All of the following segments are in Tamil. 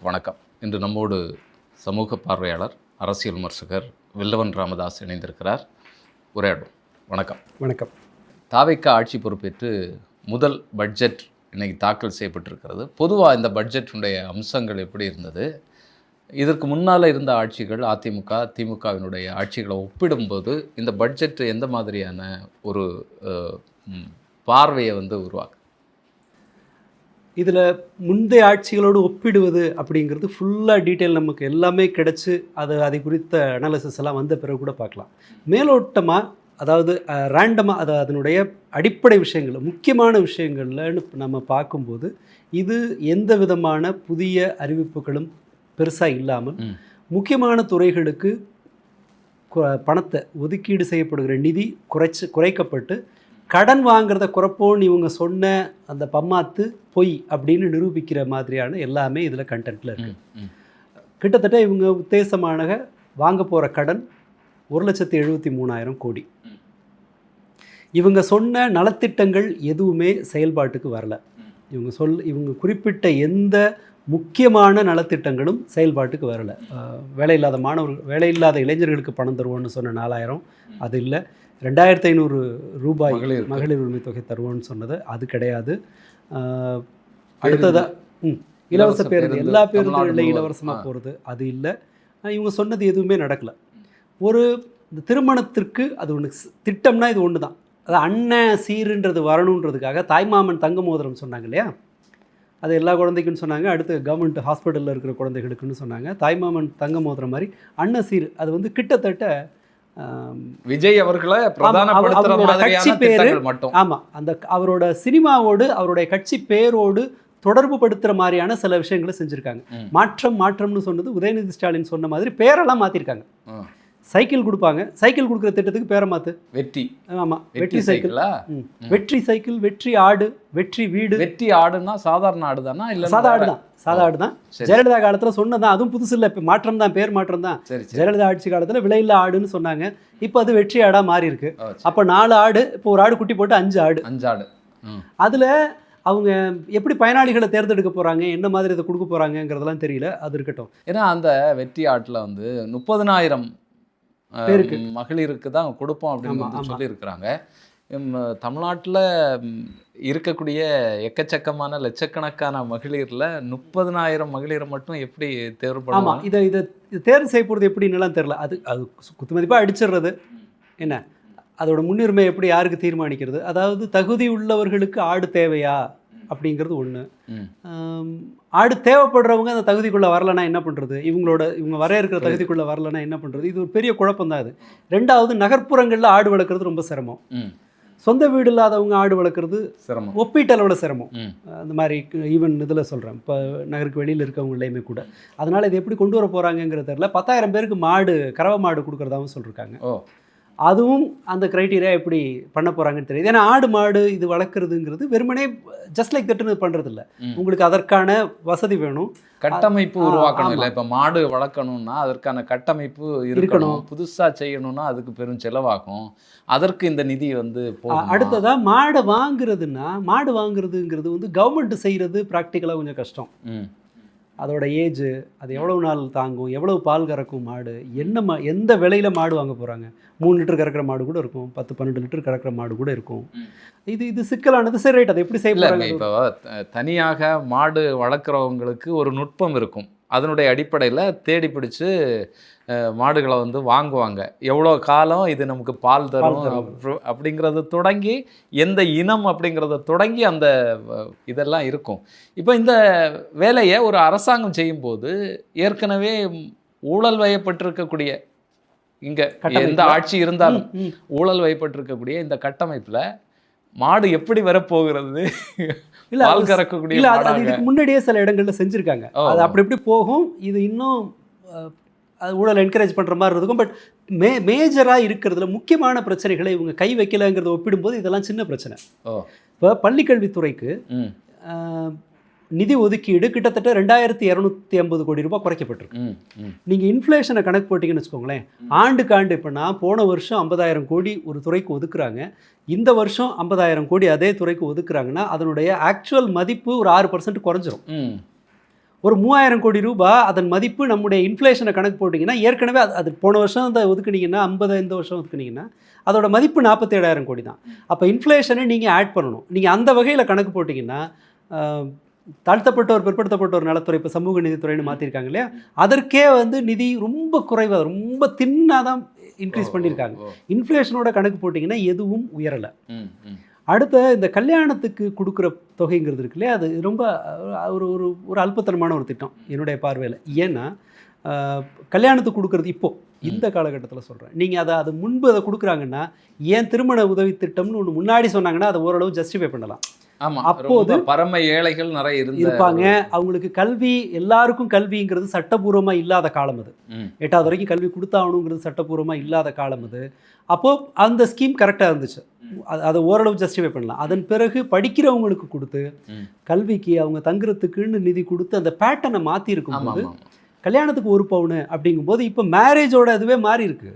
வணக்கம். இன்று நம்மோடு சமூக பார்வையாளர், அரசியல் விமர்சகர் வெல்லவன் ராமதாஸ் இணைந்திருக்கிறார். உரையாடும். வணக்கம். வணக்கம். தாவேக்கா ஆட்சி பொறுப்பேற்று முதல் பட்ஜெட் இன்னைக்கு தாக்கல் செய்யப்பட்டிருக்கிறது. பொதுவாக இந்த பட்ஜெட்டுடைய அம்சங்கள் எப்படி இருந்தது? இதற்கு முன்னால் இருந்த ஆட்சிகள், அதிமுக திமுகவினுடைய ஆட்சிகளை ஒப்பிடும்போது இந்த பட்ஜெட் எந்த மாதிரியான ஒரு பார்வையை உருவாக்கு? இதில் முந்தைய ஆட்சிகளோடு ஒப்பிடுவது அப்படிங்கிறது ஃபுல்லாக டீட்டெயில் நமக்கு எல்லாமே கிடச்சி அதை குறித்த அனாலிசிஸ் எல்லாம் வந்த பிறகு கூட பார்க்கலாம். மேலோட்டமாக, அதாவது ரேண்டமாக, அதனுடைய அடிப்படை விஷயங்கள், முக்கியமான விஷயங்கள்லன்னு நம்ம பார்க்கும்போது இது எந்த விதமான புதிய அறிவிப்புகளும் பெருசாக இல்லாமல் முக்கியமான துறைகளுக்கு பணத்தை ஒதுக்கீடு செய்யப்படுகிற நிதி குறைக்கப்பட்டு கடன் வாங்கிறத குறைப்போன்னு இவங்க சொன்ன அந்த பம்மாத்து பொய் அப்படின்னு நிரூபிக்கிற மாதிரியான எல்லாமே இதில் கண்டென்ட்டில் இருக்குது. கிட்டத்தட்ட இவங்க உத்தேசமான வாங்க போகிற கடன் 1,73,000 கோடி. இவங்க சொன்ன நலத்திட்டங்கள் எதுவுமே செயல்பாட்டுக்கு வரல. இவங்க குறிப்பிட்ட எந்த முக்கியமான நலத்திட்டங்களும் செயல்பாட்டுக்கு வரலை. வேலையில்லாத இளைஞர்களுக்கு பணம் தருவோன்னு சொன்ன 4,000 அது இல்லை. 2,500 ரூபாய் மகளிர் உரிமை தொகை தருவோன்னு சொன்னது அது கிடையாது. அடுத்ததாக இலவச பேருந்து, எல்லா பேருந்துகளில் இலவசமாக போகிறது அது இல்லை. இவங்க சொன்னது எதுவுமே நடக்கலை. ஒரு திருமணத்திற்கு அது ஒன்று திட்டம்னா இது ஒன்று தான். அது அண்ணன் சீருன்றது வரணுன்றதுக்காக தாய்மாமன் தங்க மோதிரம் சொன்னாங்க இல்லையா, அது எல்லா குழந்தைக்குன்னு சொன்னாங்க. அடுத்து கவர்மெண்ட் ஹாஸ்பிட்டலில் இருக்கிற குழந்தைகளுக்குன்னு சொன்னாங்க. தாய்மாமன் தங்க மோதிரம் மாதிரி அண்ணன் சீர், அது கிட்டத்தட்ட விஜய் அவர்களை கட்சி பேரு மட்டும். ஆமாம், அந்த அவரோட சினிமாவோடு அவருடைய கட்சி பேரோடு தொடர்பு படுத்துகிற மாதிரியான சில விஷயங்களை செஞ்சுருக்காங்க. மாற்றம்னு சொன்னது உதயநிதி ஸ்டாலின் சொன்ன மாதிரி பேரெல்லாம் மாற்றிருக்காங்க. சைக்கிள் கொடுப்பாங்க, சைக்கிள் கொடுக்குற திட்டத்துக்கு பேரை மாற்று வெற்றி. ஆமாம், வெற்றி சைக்கிள், வெற்றி சைக்கிள், வெற்றி ஆடு, வெற்றி வீடு. வெற்றி ஆடுன்னா சாதாரண ஆடு தானா? இல்லை, சாதா ஆடு தான். ஜெயலலிதா காலத்தில் சொன்னதான், அதுவும் புதுசு இல்லை, இப்போ மாற்றம் தான், பேர் மாற்றம் தான். ஜெயலலிதா ஆட்சி காலத்தில் விலையில்லா ஆடுன்னு சொன்னாங்க. இப்போ அது வெற்றி ஆடாக மாறி இருக்கு. அப்போ 4 ஆடு, இப்போ ஒரு ஆடு குட்டி போட்டு 5 ஆடு. அதில் அவங்க எப்படி பயனாளிகளை தேர்ந்தெடுக்க போகிறாங்க, என்ன மாதிரி இதை கொடுக்க போகிறாங்கங்கிறதெல்லாம் தெரியல. அது இருக்கட்டும். ஏன்னா அந்த வெற்றி ஆட்டில் 30,000 பேருக்கு மகளிருக்கு தான் கொடுப்போம் அப்படின்னு சொல்லியிருக்கிறாங்க. தமிழ்நாட்டில் இருக்கக்கூடிய எக்கச்சக்கமான லட்சக்கணக்கான மகளிரில் 30,000 மகளிரை மட்டும் எப்படி தேர்வு பண்ணலாம்? இதை தேர்வு செய்ய போகிறது எப்படின்னுலாம் தெரில. அது குத்து மதிப்பாக அடிச்சிடுறது என்ன, அதோட முன்னுரிமை எப்படி யாருக்கு தீர்மானிக்கிறது? அதாவது தகுதி உள்ளவர்களுக்கு ஆடு தேவையா அப்படிங்கிறது ஒன்று. ஆடு தேவைப்படுறவங்க அந்த தகுதிக்குள்ளே வரலைன்னா என்ன பண்ணுறது? இவங்க வர இருக்கிற தகுதிக்குள்ளே வரலைன்னா என்ன பண்ணுறது? இது ஒரு பெரிய குழப்பம் தான். அது 2வது, நகர்ப்புறங்களில் ஆடு வளர்க்குறது ரொம்ப சிரமம். சொந்த வீடு இல்லாதவங்க ஆடு வளர்க்குறது சிரமம், ஒப்பீட்டளவில் சிரமம். அந்த மாதிரி ஈவன் இதில் சொல்கிறேன், இப்போ நகருக்கு வெளியில் இருக்கவங்களையுமே கூட. அதனால் இது எப்படி கொண்டு வர போகிறாங்கங்கிறது தெரியல. 10,000 பேருக்கு கறவை மாடு கொடுக்குறதாகவும் சொல்லியிருக்காங்க. அதுவும் அந்த க்ரைட்டீரியா எப்படி பண்ண போகிறாங்கன்னு தெரியுது. ஏன்னா ஆடு மாடு இது வளர்க்குறதுங்கிறது வெறுமனே ஜஸ்ட் லைக் தட்டுன்னு பண்ணுறது இல்லை. உங்களுக்கு அதற்கான வசதி வேணும், கட்டமைப்பு உருவாக்கணும். இல்லை, இப்போ மாடு வளர்க்கணும்னா அதற்கான கட்டமைப்பு இருக்கணும். புதுசாக செய்யணும்னா அதுக்கு பெரும் செலவாகும். அதற்கு இந்த நிதி அடுத்ததாக மாடு வாங்குறதுங்கிறது கவர்மெண்ட் செய்கிறது ப்ராக்டிக்கலாக கொஞ்சம் கஷ்டம். அதோட ஏஜ், அது எவ்வளவு நாள் தாங்கும், எவ்வளவு பால் கறக்கும் மாடு, எந்த விலையில் மாடு வாங்க போகிறாங்க. 3 லிட்டர் கறக்கிற மாடு கூட இருக்கும், 10-12 லிட்டர் கறக்கிற மாடு கூட இருக்கும். இது சிக்கலானது. சரி, ரைட், அதை எப்படி செய்ய போகிறாங்க? இப்போ தனியாக மாடு வளர்க்குறவங்களுக்கு ஒரு நுட்பம் இருக்கும். அதனுடைய அடிப்படையில் தேடி பிடிச்சி மாடுகளை வாங்குவாங்க. எவ்வளோ காலம் இது நமக்கு பால் தரும் அப்படிங்கிறது தொடங்கி, எந்த இனம் அப்படிங்கிறத தொடங்கி அந்த இதெல்லாம் இருக்கும். இப்போ இந்த வேலையை ஒரு அரசாங்கம் செய்யும்போது ஏற்கனவே ஊழல் வயப்பட்டிருக்கக்கூடிய, இங்கே எந்த ஆட்சி இருந்தாலும் ஊழல் வயப்பட்டிருக்கக்கூடிய இந்த கட்டமைப்பில் மாடு எப்படி வரப்போகிறது? இல்லை, பால் கறக்கக்கூடிய இதுக்கு முன்னாடியே சில இடங்களில் செஞ்சுருக்காங்க. அது அப்படி போகும். இது இன்னும் ஊழல் என்கரேஜ் பண்ணுற மாதிரி இருக்கும். பட் மேஜராக இருக்கிறதுல முக்கியமான பிரச்சனைகளை இவங்க கை வைக்கலைங்கிறத ஒப்பிடும்போது இதெல்லாம் சின்ன பிரச்சனை. இப்போ பள்ளிக்கல்வித்துறைக்கு நிதி ஒதுக்கீடு கிட்டத்தட்ட 2,250 கோடி ரூபாய் குறைக்கப்பட்டிருக்கு. நீங்கள் இன்ஃப்ளேஷனை கணக்கு போட்டிங்கன்னு வச்சுக்கோங்களேன், ஆண்டுக்காண்டு இப்போ நான் போன வருஷம் 50,000 கோடி ஒரு துறைக்கு ஒதுக்குறாங்க, இந்த வருஷம் 50,000 கோடி அதே துறைக்கு ஒதுக்குறாங்கன்னா அதனுடைய ஆக்சுவல் மதிப்பு ஒரு 6% குறைஞ்சிரும். ஒரு 3000 கோடி ரூபாய் அதன் மதிப்பு நம்முடைய இன்ஃப்ளேஷனை கணக்கு போட்டிங்கன்னா ஏற்கனவே அது போன வருஷம் அதை ஒதுக்குனீங்கன்னா 50 இந்த வருஷம் ஒதுக்குனீங்கன்னா அதோட மதிப்பு 47,000 கோடி தான். அப்போ இன்ஃப்ளேஷனை நீங்கள் ஆட் பண்ணணும். நீங்கள் அந்த வகையில் கணக்கு போட்டிங்கன்னா தாழ்த்தப்பட்டோர் பிற்படுத்தப்பட்டோர் நலத்துறை இப்போ சமூக நீதித்துறைன்னு மாற்றிருக்காங்க இல்லையா, அதற்கே வந்து நிதி ரொம்ப குறைவாக ரொம்ப தின்னாக தான் இன்க்ரீஸ் பண்ணியிருக்காங்க. இன்ஃப்ளேஷனோட கணக்கு போட்டிங்கன்னா எதுவும் உயரலை. அடுத்த இந்த கல்யாணத்துக்கு கொடுக்குற தொகைங்கிறது இருக்கு இல்லையா, அது ரொம்ப ஒரு ஒரு ஒரு அல்பத்தனமான ஒரு திட்டம் என்னுடைய பார்வையில். ஏன்னா கல்யாணத்துக்கு கொடுக்குறது இப்போது இந்த காலகட்டத்தில் சொல்கிறேன், நீங்கள் அது முன்பு அதை கொடுக்குறாங்கன்னா ஏன் திருமண உதவி திட்டம்னு ஒன்று முன்னாடி சொன்னாங்கன்னா அதை ஓரளவு ஜஸ்டிஃபை பண்ணலாம். ஆமாம், அப்போது பரம ஏழைகள் நிறைய இருப்பாங்க, அவங்களுக்கு கல்வி எல்லாருக்கும் கல்விங்கிறது சட்டபூர்வமாக இல்லாத காலம் அது. 8வது வரைக்கும் கல்வி கொடுத்தாகணுங்கிறது சட்டபூர்வமாக இல்லாத காலம் அது. அப்போது அந்த ஸ்கீம் கரெக்டாக இருந்துச்சு, அதை ஓரளவு ஜஸ்டிஃபை பண்ணலாம். அதன் பிறகு படிக்கிறவங்களுக்கு கொடுத்து கல்விக்கு அவங்க தங்குறதுக்குன்னு நிதி கொடுத்து அந்த பேட்டர்னை மாற்றி இருக்கும்போது கல்யாணத்துக்கு 1 பவுன் அப்படிங்கும்போது இப்போ மேரேஜோட இதுவே மாறி இருக்கு.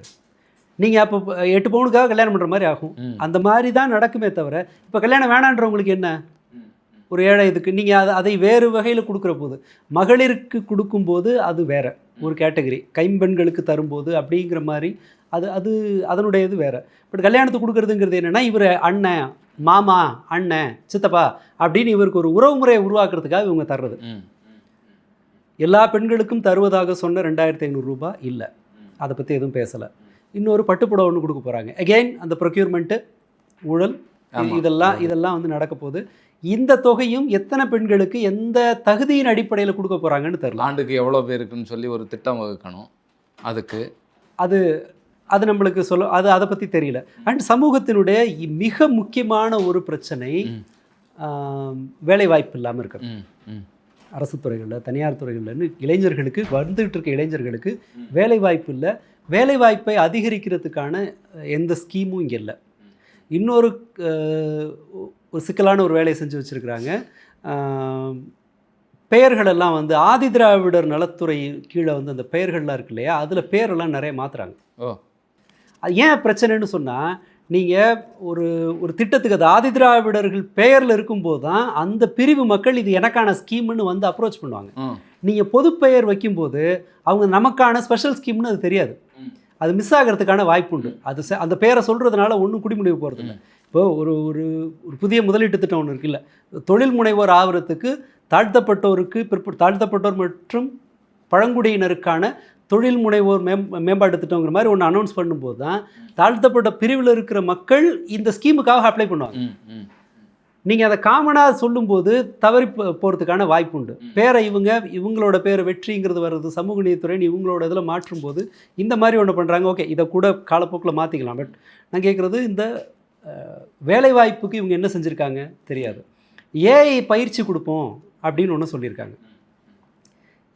நீங்கள் அப்போ 8 பவுனுக்காக கல்யாணம் பண்ணுற மாதிரி ஆகும். அந்த மாதிரி தான் நடக்குமே தவிர இப்போ கல்யாணம் வேணான்றவங்களுக்கு என்ன, ஒரு ஏழை இதுக்கு நீங்கள் அதை வேறு வகையில் கொடுக்குற போது மகளிருக்கு கொடுக்கும்போது அது வேற ஒரு கேட்டகரி, கைம்பெண்களுக்கு தரும்போது அப்படிங்கிற மாதிரி அது அதனுடைய இது வேறு. பட் கல்யாணத்துக்கு கொடுக்குறதுங்கிறது என்னென்னா இவர் அண்ணன் மாமா அண்ணன் சித்தப்பா அப்படின்னு இவருக்கு ஒரு உறவு முறையை உருவாக்குறதுக்காக இவங்க தர்றது. எல்லா பெண்களுக்கும் தருவதாக சொன்ன 2500 ரூபாய் இல்லை, அதை பற்றி எதுவும் பேசலை. இன்னொரு பட்டுப்புடவை ஒன்று கொடுக்க போகிறாங்க. அகெயின் அந்த ப்ரொக்யூர்மெண்ட்டு ஊழல் இதெல்லாம் வந்து நடக்க போகுது. இந்த தொகையும் எத்தனை பெண்களுக்கு எந்த தகுதியின் அடிப்படையில் கொடுக்க போகிறாங்கன்னு தெரியல. ஆண்டுக்கு எவ்வளோ பேருக்குன்னு சொல்லி ஒரு திட்டம் வகுக்கணும். அதுக்கு அது நம்மளுக்கு அதை பற்றி தெரியல. அண்ட் சமூகத்தினுடைய மிக முக்கியமான ஒரு பிரச்சனை வேலைவாய்ப்பு இல்லாமல் இருக்கிறது. அரசு துறைகளில் தனியார் துறைகள்னு இளைஞர்களுக்கு வந்துகிட்டு இருக்க இளைஞர்களுக்கு வேலைவாய்ப்பு இல்லை. வேலைவாய்ப்பை அதிகரிக்கிறதுக்கான எந்த ஸ்கீமும் இங்கே இல்லை. இன்னொரு ஒரு சிக்கலான ஒரு வேலையை செஞ்சு வச்சுருக்கிறாங்க. பெயர்களெல்லாம் வந்து ஆதி திராவிடர் நலத்துறை கீழே வந்து அந்த பெயர்கள்லாம் இருக்கு இல்லையா, அதில் பேரெல்லாம் நிறைய மாற்றுறாங்க. அது ஏன் பிரச்சனைன்னு சொன்னால், நீங்கள் ஒரு திட்டத்துக்கு அது ஆதி திராவிடர்கள் பெயரில் இருக்கும்போது தான் அந்த பிரிவு மக்கள் இது எனக்கான ஸ்கீம்னு வந்து அப்ரோச் பண்ணுவாங்க. நீங்கள் பொது பெயர் வைக்கும்போது அவங்க நமக்கான ஸ்பெஷல் ஸ்கீம்னு அது தெரியாது, அது மிஸ் ஆகிறதுக்கான வாய்ப்பு உண்டு. அந்த பேரை சொல்கிறதுனால ஒன்றும் குடிமுடிவு போகிறது இல்லை. இப்போ ஒரு ஒரு புதிய முதலீட்டு திட்டம் ஒன்று இருக்குல்ல, தொழில் முனைவோர் ஆகிறதுக்கு தாழ்த்தப்பட்டோர் மற்றும் பழங்குடியினருக்கான தொழில் முனைவோர் மேம்பாட்டு திட்டங்கிற மாதிரி ஒன்று அனௌன்ஸ் பண்ணும்போது தான் தாழ்த்தப்பட்ட பிரிவில் இருக்கிற மக்கள் இந்த ஸ்கீமுக்காக அப்ளை பண்ணுவாங்க. நீங்கள் அதை காமனாக சொல்லும்போது தவறி போகிறதுக்கான வாய்ப்பு உண்டு. பேரை இவங்களோட பேரை வெற்றிங்கிறது வருது, சமூக நீதித்துறைன்னு இவங்களோட இதில் மாற்றும்போது இந்த மாதிரி ஒன்று பண்ணுறாங்க. ஓகே, இதை கூட காலப்போக்கில் மாற்றிக்கலாம். பட் நான் கேட்குறது, இந்த வேலைவாய்ப்புக்கு இவங்க என்ன செஞ்சுருக்காங்க தெரியாது. ஏஐ பயிற்சி கொடுப்போம் அப்படின்னு ஒன்று சொல்லியிருக்காங்க.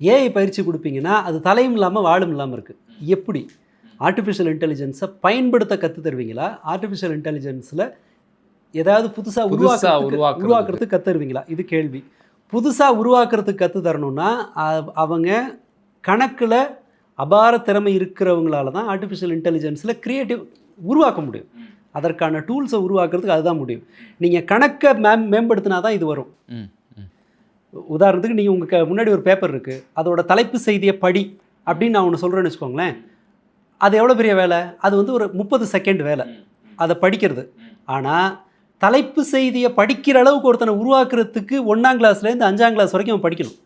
ஏஐ பயிற்சி கொடுப்பீங்கன்னா அது தலையும் இல்லாமல் வாழும் இல்லாமல் இருக்குது. எப்படி ஆர்டிஃபிஷியல் இன்டெலிஜென்ஸை பயன்படுத்த கற்று தருவீங்களா? ஆர்டிஃபிஷியல் இன்டெலிஜென்ஸில் ஏதாவது புதுசாக உருவாக்குறதுக்கு கற்று தருவீங்களா? இது கேள்வி. புதுசாக உருவாக்குறதுக்கு கற்று தரணும்னா அவங்க கணக்கில் அபார திறமை இருக்கிறவங்களால தான் ஆர்டிஃபிஷியல் இன்டெலிஜென்ஸில் க்ரியேட்டிவ் உருவாக்க முடியும். அதற்கான டூல்ஸை உருவாக்குறதுக்கு அதுதான் முடியும். நீங்கள் கணக்கை மேம்படுத்தினா தான் இது வரும். உதாரணத்துக்கு நீங்கள் உங்கள் முன்னாடி ஒரு பேப்பர் இருக்குது, அதோட தலைப்பு செய்தியை படி அப்படின்னு நான் ஒன்று சொல்கிறேன்னு வச்சுக்கோங்களேன். அது எவ்வளோ பெரிய வேலை? அது வந்து ஒரு 30 செகண்ட் வேலை அதை படிக்கிறது. ஆனால் தலைப்பு செய்தியை படிக்கிற அளவுக்கு ஒருத்தனை உருவாக்குறதுக்கு 1ஆம் கிளாஸ்லேருந்து 5ஆம் கிளாஸ் வரைக்கும் அவன் படிக்கணும்.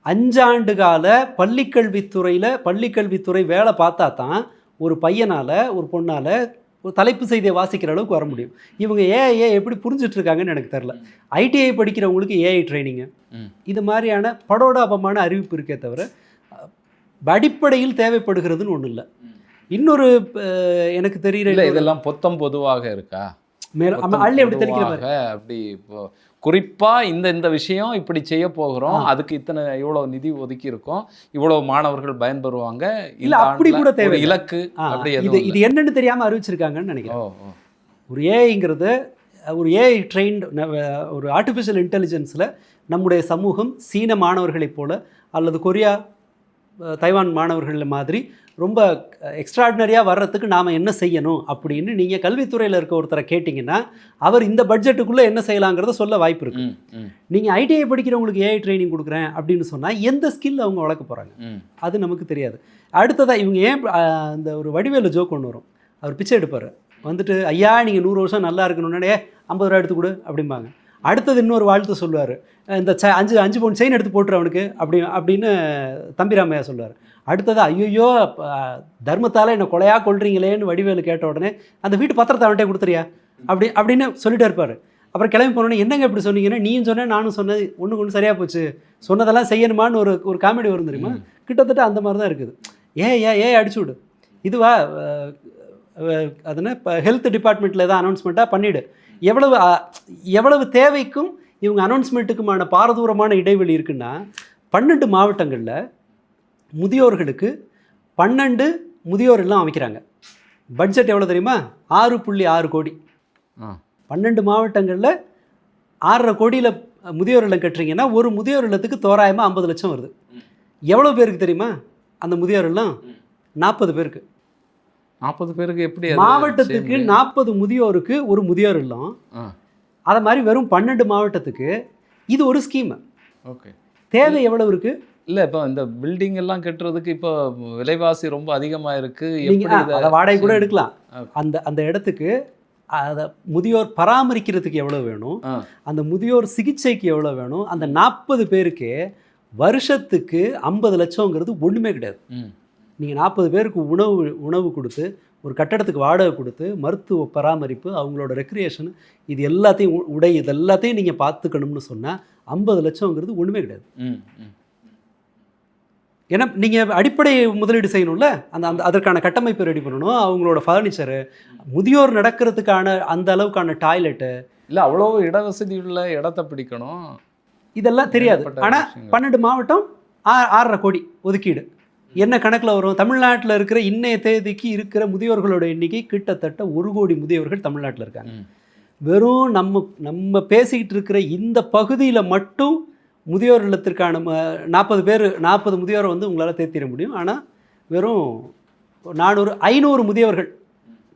5 ஆண்டு கால பள்ளிக்கல்வித்துறை வேலை பார்த்தா தான் ஒரு பையனால் ஒரு பொண்ணால் ஒரு தலைப்பு செய்தியை வாசிக்கிற அளவுக்கு வர முடியும். இவங்க ஏஐ எப்படி புரிஞ்சிட்ருக்காங்கன்னு எனக்கு தெரில. ஐடிஐ படிக்கிறவங்களுக்கு ஏஐ ட்ரைனிங்கு, இது மாதிரியான படோடாபமான அறிவிப்பு இருக்கே தவிர அடிப்படையில் தேவைப்படுகிறதுன்னு ஒன்றும் இல்லை. இன்னொரு எனக்கு தெரியல, இதெல்லாம் பொதுவாக இருக்கா? அள்ளி அப்படி தெளிக்கிற அப்படி இப்போ குறிப்பாக இந்த விஷயம் இப்படி செய்ய போகிறோம், அதுக்கு இவ்வளோ நிதி ஒதுக்கி இருக்கோம், இவ்வளோ மாணவர்கள் பயன்பெறுவாங்க, இல்லை அப்படி கூட தேவை இலக்கு அப்படி இது என்னன்னு தெரியாமல் அறிவிச்சிருக்காங்கன்னு நினைக்கிறேன். ஒரு ஏஐங்கிறது ஒரு ஏஐ ட்ரெயின்ட் ஒரு ஆர்டிஃபிஷியல் இன்டெலிஜென்ஸில் நம்முடைய சமூகம் சீன மாணவர்களைப் போல அல்லது கொரியா தைவான் மாணவர்கள் மாதிரி ரொம்ப எக்ஸ்ட்ராடினரியாக வர்றதுக்கு நாம் என்ன செய்யணும் அப்படின்னு நீங்கள் கல்வித்துறையில் இருக்க ஒருத்தரை கேட்டிங்கன்னா அவர் இந்த பட்ஜெட்டுக்குள்ளே என்ன செய்யலாங்கிறத சொல்ல வாய்ப்பு இருக்குது. நீங்கள் ஐடிஐ படிக்கிறவங்களுக்கு ஏஐ ட்ரைனிங் கொடுக்குறேன் அப்படின்னு சொன்னால் எந்த ஸ்கில் அவங்க வளர்க்க போகிறாங்க அது நமக்கு தெரியாது. அடுத்ததாக இவங்க ஏன் இந்த ஒரு வடிவேலு ஜோக் ஒன்று வரும், அவர் பிச்சை எடுப்பார், வந்துட்டு ஐயா நீங்கள் 100 வருஷம் நல்லா இருக்கணுன்னே 50 ரூபா எடுத்து கொடு அப்படிம்பாங்க. அடுத்தது இன்னொரு வாழ்த்து சொல்லுவார், இந்த 5 பவுன் செயின் எடுத்து போட்டுரு அவனுக்கு அப்படின்னு தம்பிராமையா சொல்லுவார். அடுத்தது ஐயோ தர்மத்தால் என்னை கொலையாக கொள்றீங்களேன்னு வடிவேலு கேட்ட உடனே அந்த வீட்டு பத்திரத்தை அவன்கிட்ட கொடுத்துறியா அப்படின்னு சொல்லிட்டே இருப்பார். அப்புறம் கிளம்பி போனோன்னே என்னங்க இப்படி சொன்னீங்கன்னா நீயும் சொன்னேன் நானும் சொன்னது ஒன்று சரியாக போச்சு, சொன்னதெல்லாம் செய்யணுமான்னு ஒரு காமெடி வரும் தெரியுமா, கிட்டத்தட்ட அந்த மாதிரி தான் இருக்குது. ஏன் அடிச்சு விடு, இதுவா அதுனா இப்போ ஹெல்த் டிபார்ட்மெண்ட்டில் ஏதாவது அனௌன்ஸ்மெண்ட்டாக பண்ணிவிடு. எவ்வளவு தேவைக்கும் இவங்க அனௌன்ஸ்மெண்ட்டுக்குமான பாரதூரமான இடைவெளி இருக்குன்னா 12 மாவட்டங்களில் முதியோர்களுக்கு 12 முதியோர் இல்லம் அமைக்கிறாங்க. பட்ஜெட் எவ்வளோ தெரியுமா, 6.6 கோடி. 12 மாவட்டங்களில் 6.5 கோடியில் முதியோர் இல்லம் கட்டுறீங்கன்னா ஒரு முதியோர் இல்லத்துக்கு தோராயமாக 50 லட்சம் வருது. எவ்வளோ பேருக்கு தெரியுமா அந்த முதியோர் இல்லம்? 40 பேருக்கு. 40 பேருக்கு எப்படி மாவட்டத்துக்கு 40 முதியோருக்கு ஒரு முதியோர் இல்லம். அதை மாதிரி வெறும் 12 மாவட்டத்துக்கு இது ஒரு ஸ்கீம். ஓகே, தேவை எவ்வளவு இருக்கு? இல்லை இப்போ இந்த பில்டிங் எல்லாம் கட்டுறதுக்கு இப்போ விலைவாசி ரொம்ப அதிகமாக இருக்குது, அதை வாடகை கூட எடுக்கலாம். அந்த இடத்துக்கு அதை முதியோர் பராமரிக்கிறதுக்கு எவ்வளோ வேணும், அந்த முதியோர் சிகிச்சைக்கு எவ்வளோ வேணும், அந்த 40 பேருக்கு வருஷத்துக்கு 50 லட்சங்கிறது ஒன்றுமே கிடையாது. நீங்கள் 40 பேருக்கு உணவு கொடுத்து ஒரு கட்டடத்துக்கு வாடகை கொடுத்து மருத்துவ பராமரிப்பு அவங்களோட ரெக்ரியேஷன் இது எல்லாத்தையும் உடை இது எல்லாத்தையும் நீங்கள் பார்த்துக்கணும்னு சொன்னால் 50 லட்சங்கிறது ஒன்றுமே கிடையாது. ஏன்னா நீங்கள் அடிப்படை முதலீடு செய்யணும்ல, அதற்கான கட்டமைப்பு ரெடி பண்ணணும், அவங்களோட ஃபர்னிச்சரு, முதியோர் நடக்கிறதுக்கான அந்த அளவுக்கான டாய்லெட்டு, இல்லை அவ்வளோ இடவசதி உள்ள இடத்த பிடிக்கணும், இதெல்லாம் தெரியாது. ஆனால் 12 மாவட்டம் 6.5 கோடி ஒதுக்கீடு என்ன கணக்கில் வரும்? தமிழ்நாட்டில் இருக்கிற இன்னைய தேதிக்கு இருக்கிற முதியோர்களோட எண்ணிக்கை கிட்டத்தட்ட 1 கோடி முதியோர்கள் தமிழ்நாட்டில் இருக்காங்க. வெறும் நம்ம பேசிக்கிட்டு இருக்கிற இந்த பகுதியில் மட்டும் முதியோர் இல்லத்திற்கான 40 முதியோரை வந்து உங்களால் தேர்த்திட முடியும். ஆனால் வெறும் 500 முதியோர்கள்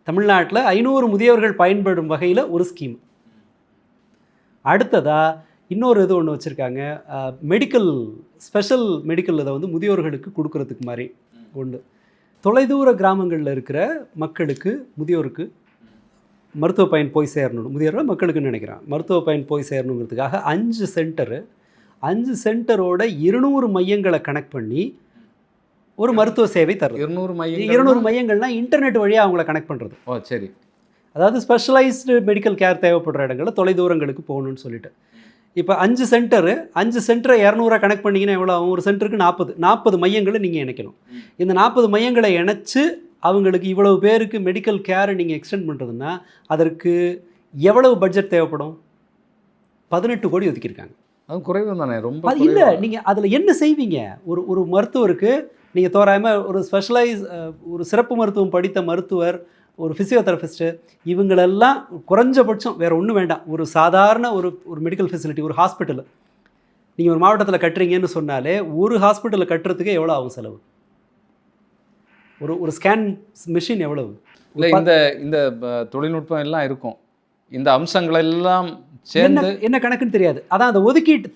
தமிழ்நாட்டில் 500 முதியோர்கள் பயன்படும் வகையில் ஒரு ஸ்கீம். அடுத்ததாக இன்னொரு இது ஒன்று வச்சுருக்காங்க, ஸ்பெஷல் மெடிக்கல் இதை வந்து முதியோர்களுக்கு கொடுக்கறதுக்கு மாதிரி ஒன்று. தொலைதூர கிராமங்களில் இருக்கிற மக்களுக்கு முதியோருக்கு மருத்துவ பயன் போய் சேரணும், முதியோர்கள் மக்களுக்குன்னு நினைக்கிறேன், மருத்துவ பயன் போய் சேரணுங்கிறதுக்காக 5 சென்டரோட 200 மையங்களை கனெக்ட் பண்ணி ஒரு மருத்துவ சேவை தருது. 200 மையங்கள்னால் இன்டர்நெட் வழியாக அவங்கள கனெக்ட் பண்ணுறது. ஓ சரி. அதாவது ஸ்பெஷலைஸ்டு மெடிக்கல் கேர் தேவைப்படுற இடங்களில் தொலைதூரங்களுக்கு போகணுன்னு சொல்லிட்டு இப்போ 5 சென்டரை 200 கனெக்ட் பண்ணிங்கன்னா எவ்வளோ ஆகும்? ஒரு சென்டருக்கு 40 மையங்களை நீங்கள் இணைக்கணும். இந்த 40 மையங்களை இணைச்சு அவங்களுக்கு இவ்வளவு பேருக்கு மெடிக்கல் கேரை நீங்கள் எக்ஸ்டெண்ட் பண்ணுறதுன்னா அதற்கு எவ்வளவு பட்ஜெட் தேவைப்படும்? 18 கோடி ஒதுக்கியிருக்காங்க. அது குறைவு தானே, ரொம்ப இல்லை. நீங்கள் அதில் என்ன செய்வீங்க? ஒரு மருத்துவருக்கு நீங்கள் தோராயமாக ஒரு சிறப்பு மருத்துவம் படித்த மருத்துவர், ஒரு ஃபிசியோதெரபிஸ்ட்டு, இவங்களெல்லாம் குறைஞ்சபட்சம் வேறு ஒன்றும் வேண்டாம், ஒரு சாதாரண ஒரு மெடிக்கல் ஃபெசிலிட்டி, ஒரு ஹாஸ்பிட்டலு நீங்கள் ஒரு மாவட்டத்தில் கட்டுறீங்கன்னு சொன்னாலே ஒரு ஹாஸ்பிட்டலில் கட்டுறதுக்கு எவ்வளோ ஆகும் செலவு? ஒரு ஸ்கேன் மிஷின் எவ்வளவு? இல்லை இந்த தொழில்நுட்பம் எல்லாம் இருக்கும், இந்த அம்சங்கள் எல்லாம் சேர்ந்து என்ன கணக்குன்னு தெரியாது. அதான் அந்த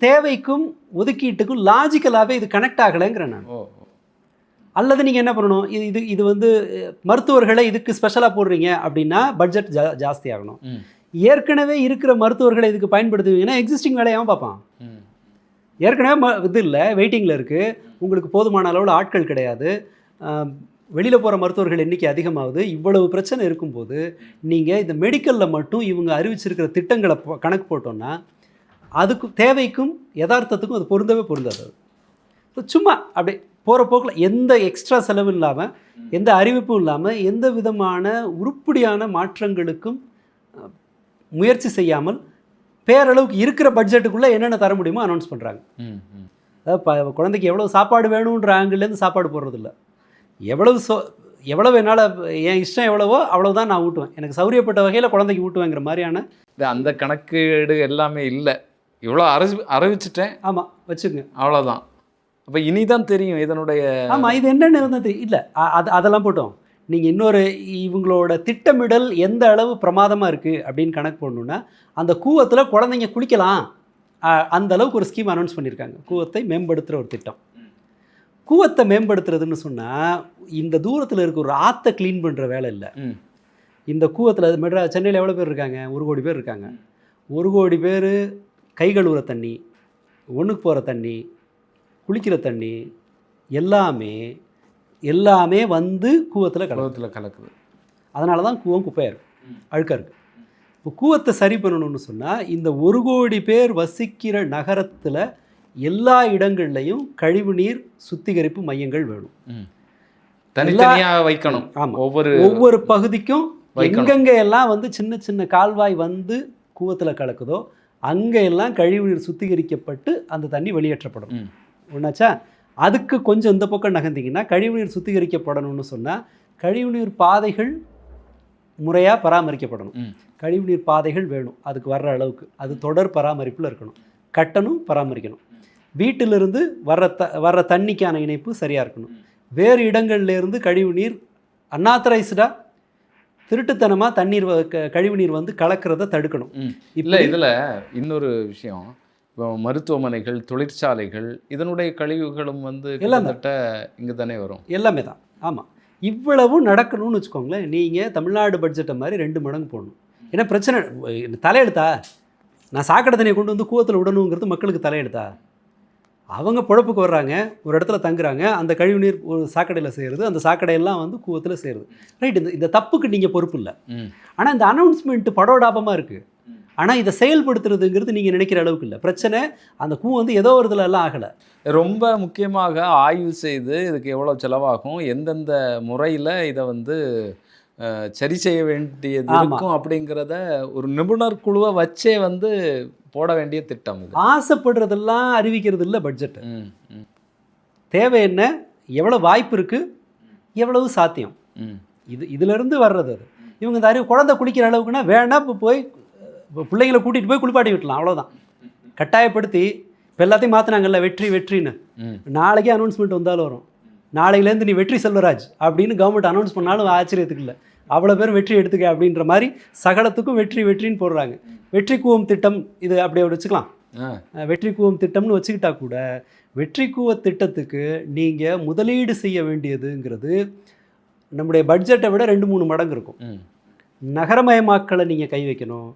தேவைக்கும் ஒதுக்கீட்டுக்கும் லாஜிக்கலாகவே இது கனெக்ட் ஆகலைங்கிறேன் நான். அல்லது நீங்கள் என்ன பண்ணணும், இது வந்து மருத்துவர்களை இதுக்கு ஸ்பெஷலாக போடுறீங்க அப்படின்னா பட்ஜெட் ஜாஸ்தி ஆகணும். ஏற்கனவே இருக்கிற மருத்துவர்களை இதுக்கு பயன்படுத்துவீங்கன்னா எக்ஸிஸ்டிங் வேலையாகவும் பார்ப்பான். ஏற்கனவே இது இல்லை, வெயிட்டிங்கில் இருக்குது, உங்களுக்கு போதுமான அளவில் ஆட்கள் கிடையாது, வெளியில் போகிற மருத்துவர்கள் எண்ணிக்கை அதிகமாகுது. இவ்வளவு பிரச்சனை இருக்கும்போது நீங்கள் இந்த மெடிக்கலில் மட்டும் இவங்க அறிவிச்சிருக்கிற திட்டங்களை கணக்கு போட்டோன்னா அதுக்கு தேவைக்கும் யதார்த்தத்துக்கும் அது பொருந்தாது. சும்மா அப்படி போகிற போக்கில் எந்த எக்ஸ்ட்ரா செலவும் இல்லாமல், எந்த அறிவிப்பும் இல்லாமல், எந்த விதமான உருப்படியான மாற்றங்களுக்கும் முயற்சி செய்யாமல் பேரளவுக்கு இருக்கிற பட்ஜெட்டுக்குள்ளே என்னென்ன தர முடியுமோ அனௌன்ஸ் பண்ணுறாங்க. அதாவது குழந்தைக்கு எவ்வளோ சாப்பாடு வேணுன்ற ஆங்கிள்லேருந்து சாப்பாடு போடுறதில்ல, எவ்வளவு என்னால் என் இஷ்டம் எவ்வளவோ அவ்வளோதான் நான் ஊட்டுவேன், எனக்கு சௌரியப்பட்ட வகையில் குழந்தைக்கு ஊட்டுவேங்கிற மாதிரியான அந்த கணக்கீடு எல்லாமே இல்லை. இவ்வளோ அறிவிச்சிட்டேன், ஆமாம் வச்சுங்க, அவ்வளோதான். அப்போ இனிதான் தெரியும் இதனுடைய. ஆமாம், இது என்னென்னு வந்து தெரியும். இல்லை, அதெல்லாம் போட்டோம். நீங்கள் இன்னொரு இவங்களோட திட்டமிடல் எந்த அளவு பிரமாதமாக இருக்குது அப்படின்னு கணக்கு போடணுன்னா, அந்த கூவத்தில் குழந்தைங்க குளிக்கலாம், அந்த அளவுக்கு ஒரு ஸ்கீம் அனௌன்ஸ் பண்ணியிருக்காங்க. கூவத்தை மேம்படுத்துகிற ஒரு திட்டம். கூவத்தை மேம்படுத்துறதுன்னு சொன்னால் இந்த தூரத்தில் இருக்க ஒரு ஆற்றை க்ளீன் பண்ணுற வேலை இல்லை. இந்த கூவத்தில் சென்னையில் எவ்வளோ பேர் இருக்காங்க? 1 கோடி பேர் இருக்காங்க. 1 கோடி பேர் கை கழுவுற தண்ணி, ஒன்றுக்கு போகிற தண்ணி, குளிக்கிற தண்ணி எல்லாமே வந்து கூவத்தில் கலக்குது. அதனால தான் கூவம் குப்பையாக இருக்குது, அழுக்காக இருக்குது. இப்போ கூவத்தை சரி பண்ணணும்னு சொன்னால் இந்த 1 கோடி பேர் வசிக்கிற நகரத்தில் எல்லா இடங்கள்லையும் கழிவுநீர் சுத்திகரிப்பு மையங்கள் வேணும். தனித்தனியாக வைக்கணும். ஆமாம், ஒவ்வொரு பகுதிக்கும் எங்கெங்கே எல்லாம் வந்து சின்ன சின்ன கால்வாய் வந்து கூவத்தில் கலக்குதோ அங்கே எல்லாம் கழிவுநீர் சுத்திகரிக்கப்பட்டு அந்த தண்ணி வெளியேற்றப்படும். ஒன்றாச்சா? அதுக்கு கொஞ்சம் இந்த பக்கம் நகர்ந்திங்கன்னா கழிவுநீர் சுத்திகரிக்கப்படணும்னு சொன்னால் கழிவுநீர் பாதைகள் முறையாக பராமரிக்கப்படணும். கழிவுநீர் பாதைகள் வேணும் அதுக்கு வர்ற அளவுக்கு. அது தொடர் பராமரிப்பில் இருக்கணும். கட்டணும், பராமரிக்கணும். வீட்டிலிருந்து வர்ற தண்ணிக்கான இணைப்பு சரியாக இருக்கணும். வேறு இடங்கள்லேருந்து கழிவுநீர் அன்ஆத்தரைஸ்டாக திருட்டுத்தனமாக கழிவுநீர் வந்து கலக்கிறத தடுக்கணும். இல்லை, இதில் இன்னொரு விஷயம், இப்போ மருத்துவமனைகள், தொழிற்சாலைகள் இதனுடைய கழிவுகளும் வந்து கிட்டத்தட்ட இங்கே தானே வரும். எல்லாமே தான். ஆமாம், இவ்வளவு நடக்கணும்னு வச்சுக்கோங்களேன். நீங்கள் தமிழ்நாடு பட்ஜெட்டை மாதிரி 2 மடங்கு போடணும். ஏன்னா பிரச்சனை தலையெடுத்தா, நான் சாக்கடை தண்ணியை கொண்டு வந்து கூவத்தில் விடணுங்கிறது மக்களுக்கு தலையெடுத்தா? அவங்க பொழப்புக்கு வர்றாங்க, ஒரு இடத்துல தங்குறாங்க, அந்த கழிவுநீர் ஒரு சாக்கடையில் சேருது, அந்த சாக்கடையெல்லாம் வந்து கூவத்தில் சேருது. ரைட், இந்த தப்புக்கு நீங்கள் பொறுப்பு இல்லை. ஆனால் இந்த அனௌன்ஸ்மெண்ட்டு படோடாபமாக இருக்குது. ஆனால் இதை செயல்படுத்துறதுங்கிறது நீங்கள் நினைக்கிற அளவுக்கு இல்லை. பிரச்சனை அந்த கூவம் வந்து ஏதோ ஒரு இதில் எல்லாம் ஆகலை. ரொம்ப முக்கியமாக ஆய்வு செய்து இதுக்கு எவ்வளோ செலவாகும், எந்தெந்த முறையில் இதை வந்து சரி செய்ய வேண்டியது இருக்கும் அப்படிங்கிறத ஒரு நிபுணர் குழுவை வச்சே வந்து போட வேண்டிய திட்டம் இது. ஆசைப்படுறதெல்லாம் அறிவிக்கிறது இல்லை பட்ஜெட். தேவை என்ன, எவ்வளோ வாய்ப்பு இருக்குது, எவ்வளவு சாத்தியம், இதிலிருந்து வர்றது. அது இவங்க இந்த அறிவு குழந்தை குளிக்கிற அளவுக்குன்னா வேணா இப்போ போய் பிள்ளைங்களை கூட்டிகிட்டு போய் குளிப்பாட்டி விட்டலாம், அவ்வளோதான். கட்டாயப்படுத்தி இப்போ எல்லாத்தையும் மாற்றினாங்கல்ல, வெற்றின்னு நாளைக்கே அனௌன்ஸ்மெண்ட் வந்தாலும் வரும். நாளையிலேருந்து நீ வெற்றி செல்வராஜ் அப்படின்னு கவர்மெண்ட் அனௌன்ஸ் பண்ணாலும் ஆச்சரியத்துக்கு இல்லை. அவ்வளோ பேர் வெற்றி எடுத்துக்க அப்படின்ற மாதிரி சகலத்துக்கும் வெற்றின்னு போடுறாங்க. வெற்றி கூவம் திட்டம் இது அப்படியே வச்சுக்கலாம். வெற்றி கூவம் திட்டம்னு வச்சுக்கிட்டா கூட வெற்றி கூவ திட்டத்துக்கு நீங்கள் முதலீடு செய்ய வேண்டியதுங்கிறது நம்முடைய பட்ஜெட்டை விட 2-3 மடங்கு இருக்கும். நகரமயமாக்கலை நீங்கள் கை வைக்கணும்,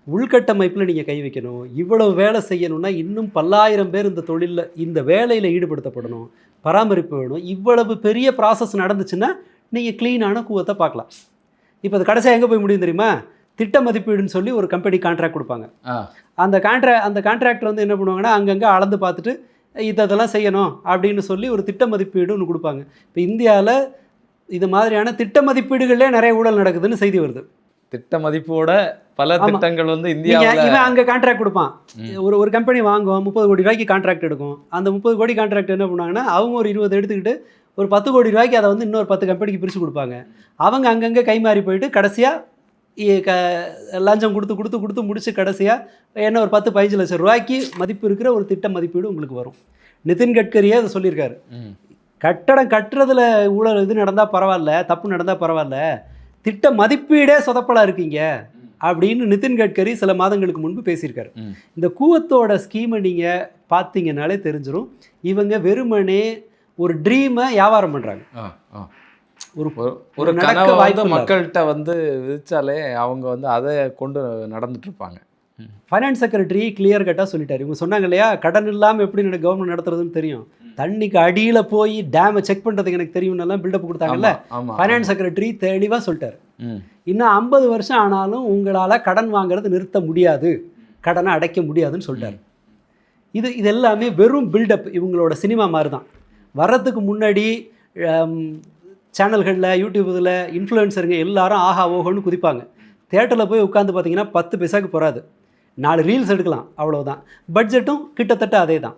உள்கட்டமைப்பில் நீங்கள் கை வைக்கணும். இவ்வளவு வேலை செய்யணும்னா இன்னும் பல்லாயிரம் பேர் இந்த தொழிலில் இந்த வேலையில் ஈடுபடுத்தப்படணும், பராமரிப்பு வேணும். இவ்வளவு பெரிய ப்ராசஸ் நடந்துச்சுன்னா நீங்கள் க்ளீனான கூவத்தை பார்க்கலாம். இப்போ அது கடைசியாக எங்கே போய் முடியும் தெரியுமா? திட்ட மதிப்பீடுன்னு சொல்லி ஒரு கம்பெனி கான்ட்ராக்ட் கொடுப்பாங்க. அந்த கான்ட்ராக்டர் வந்து என்ன பண்ணுவாங்கன்னா அங்கங்கே அளந்து பார்த்துட்டு இதெல்லாம் செய்யணும் அப்படின்னு சொல்லி ஒரு திட்ட மதிப்பீடு ஒன்று கொடுப்பாங்க. இப்போ இந்தியாவில் இது மாதிரியான திட்ட மதிப்பீடுகளே நிறைய ஊழல் நடக்குதுன்னு செய்தி வருது. திட்ட மதிப்போட பல திட்டங்கள் வந்து இந்தியாவில் இவன் அங்கே கான்ட்ராக்ட் கொடுப்பான். ஒரு கம்பெனி வாங்குவோம், 30 கோடி ரூபாய்க்கு கான்ட்ராக்ட் எடுக்கும். அந்த 30 கோடி கான்ட்ராக்ட் என்ன பண்ணுவாங்கன்னா அவங்க ஒரு 20 எடுத்துக்கிட்டு ஒரு 10 கோடி ரூபாய்க்கு அதை வந்து இன்னொரு 10 கம்பெனிக்கு பிரித்து கொடுப்பாங்க. அவங்க அங்கங்கே கைமாறி போயிட்டு கடைசியாக லஞ்சம் கொடுத்து முடிச்சு கடைசியாக என்ன ஒரு 10-15 லட்சம் ரூபாய்க்கு மதிப்பு இருக்கிற ஒரு திட்ட மதிப்பீடு உங்களுக்கு வரும். நிதின் கட்கரியே அதை சொல்லியிருக்காரு. கட்டடம் கட்டுறதுல ஊழல் இது நடந்தால் பரவாயில்ல, தப்பு நடந்தால் பரவாயில்ல, திட்ட மதிப்பீடே சொதப்பலாக இருக்கீங்க அப்படின்னு நிதின் கட்கரி சில மாதங்களுக்கு முன்பு பேசியிருக்காரு. இந்த கூவத்தோட ஸ்கீமை நீங்கள் பார்த்தீங்கன்னாலே தெரிஞ்சிடும். இவங்க வெறுமனே ஒரு ட்ரீமை வியாபாரம் பண்ணுறாங்க. ஒரு கனவை வந்து மக்கள்கிட்ட வந்து விதிச்சாலே அவங்க வந்து அதை கொண்டு நடந்துட்டு இருப்பாங்க. ஃபைனான்ஸ் செக்ரட்டரி கிளியர் கட்டாக சொல்லிட்டார். இவங்க சொன்னாங்க இல்லையா, கடன் இல்லாமல் எப்படி கவர்மெண்ட் நடத்துறதுன்னு தெரியும், தண்ணிக்கு அடியில் போய் டேமை செக் பண்ணுறதுக்கு எனக்கு தெரியும்னெல்லாம் பில்டப் கொடுத்தாங்கல்ல. ஃபைனான்ஸ் செக்ரட்டரி தெளிவாக சொல்லிட்டார், இன்னும் 50 வருஷம் ஆனாலும் உங்களால் கடன் வாங்குறது நிறுத்த முடியாது, கடனை அடைக்க முடியாதுன்னு சொல்லிட்டார். இது எல்லாமே வெறும் பில்டப், இவங்களோட சினிமா மாதிரி தான். வர்றதுக்கு முன்னாடி சேனல்களில் யூடியூபில் இன்ஃப்ளூயன்சருங்க எல்லாரும் ஆஹா ஓஹோன்னு குதிப்பாங்க. தேட்டரில் போய் உட்காந்து பார்த்தீங்கன்னா 10 பைசாவுக்கு போகாது, 4 ரீல்ஸ் எடுக்கலாம், அவ்வளோதான். பட்ஜெட்டும் கிட்டத்தட்ட அதே தான்.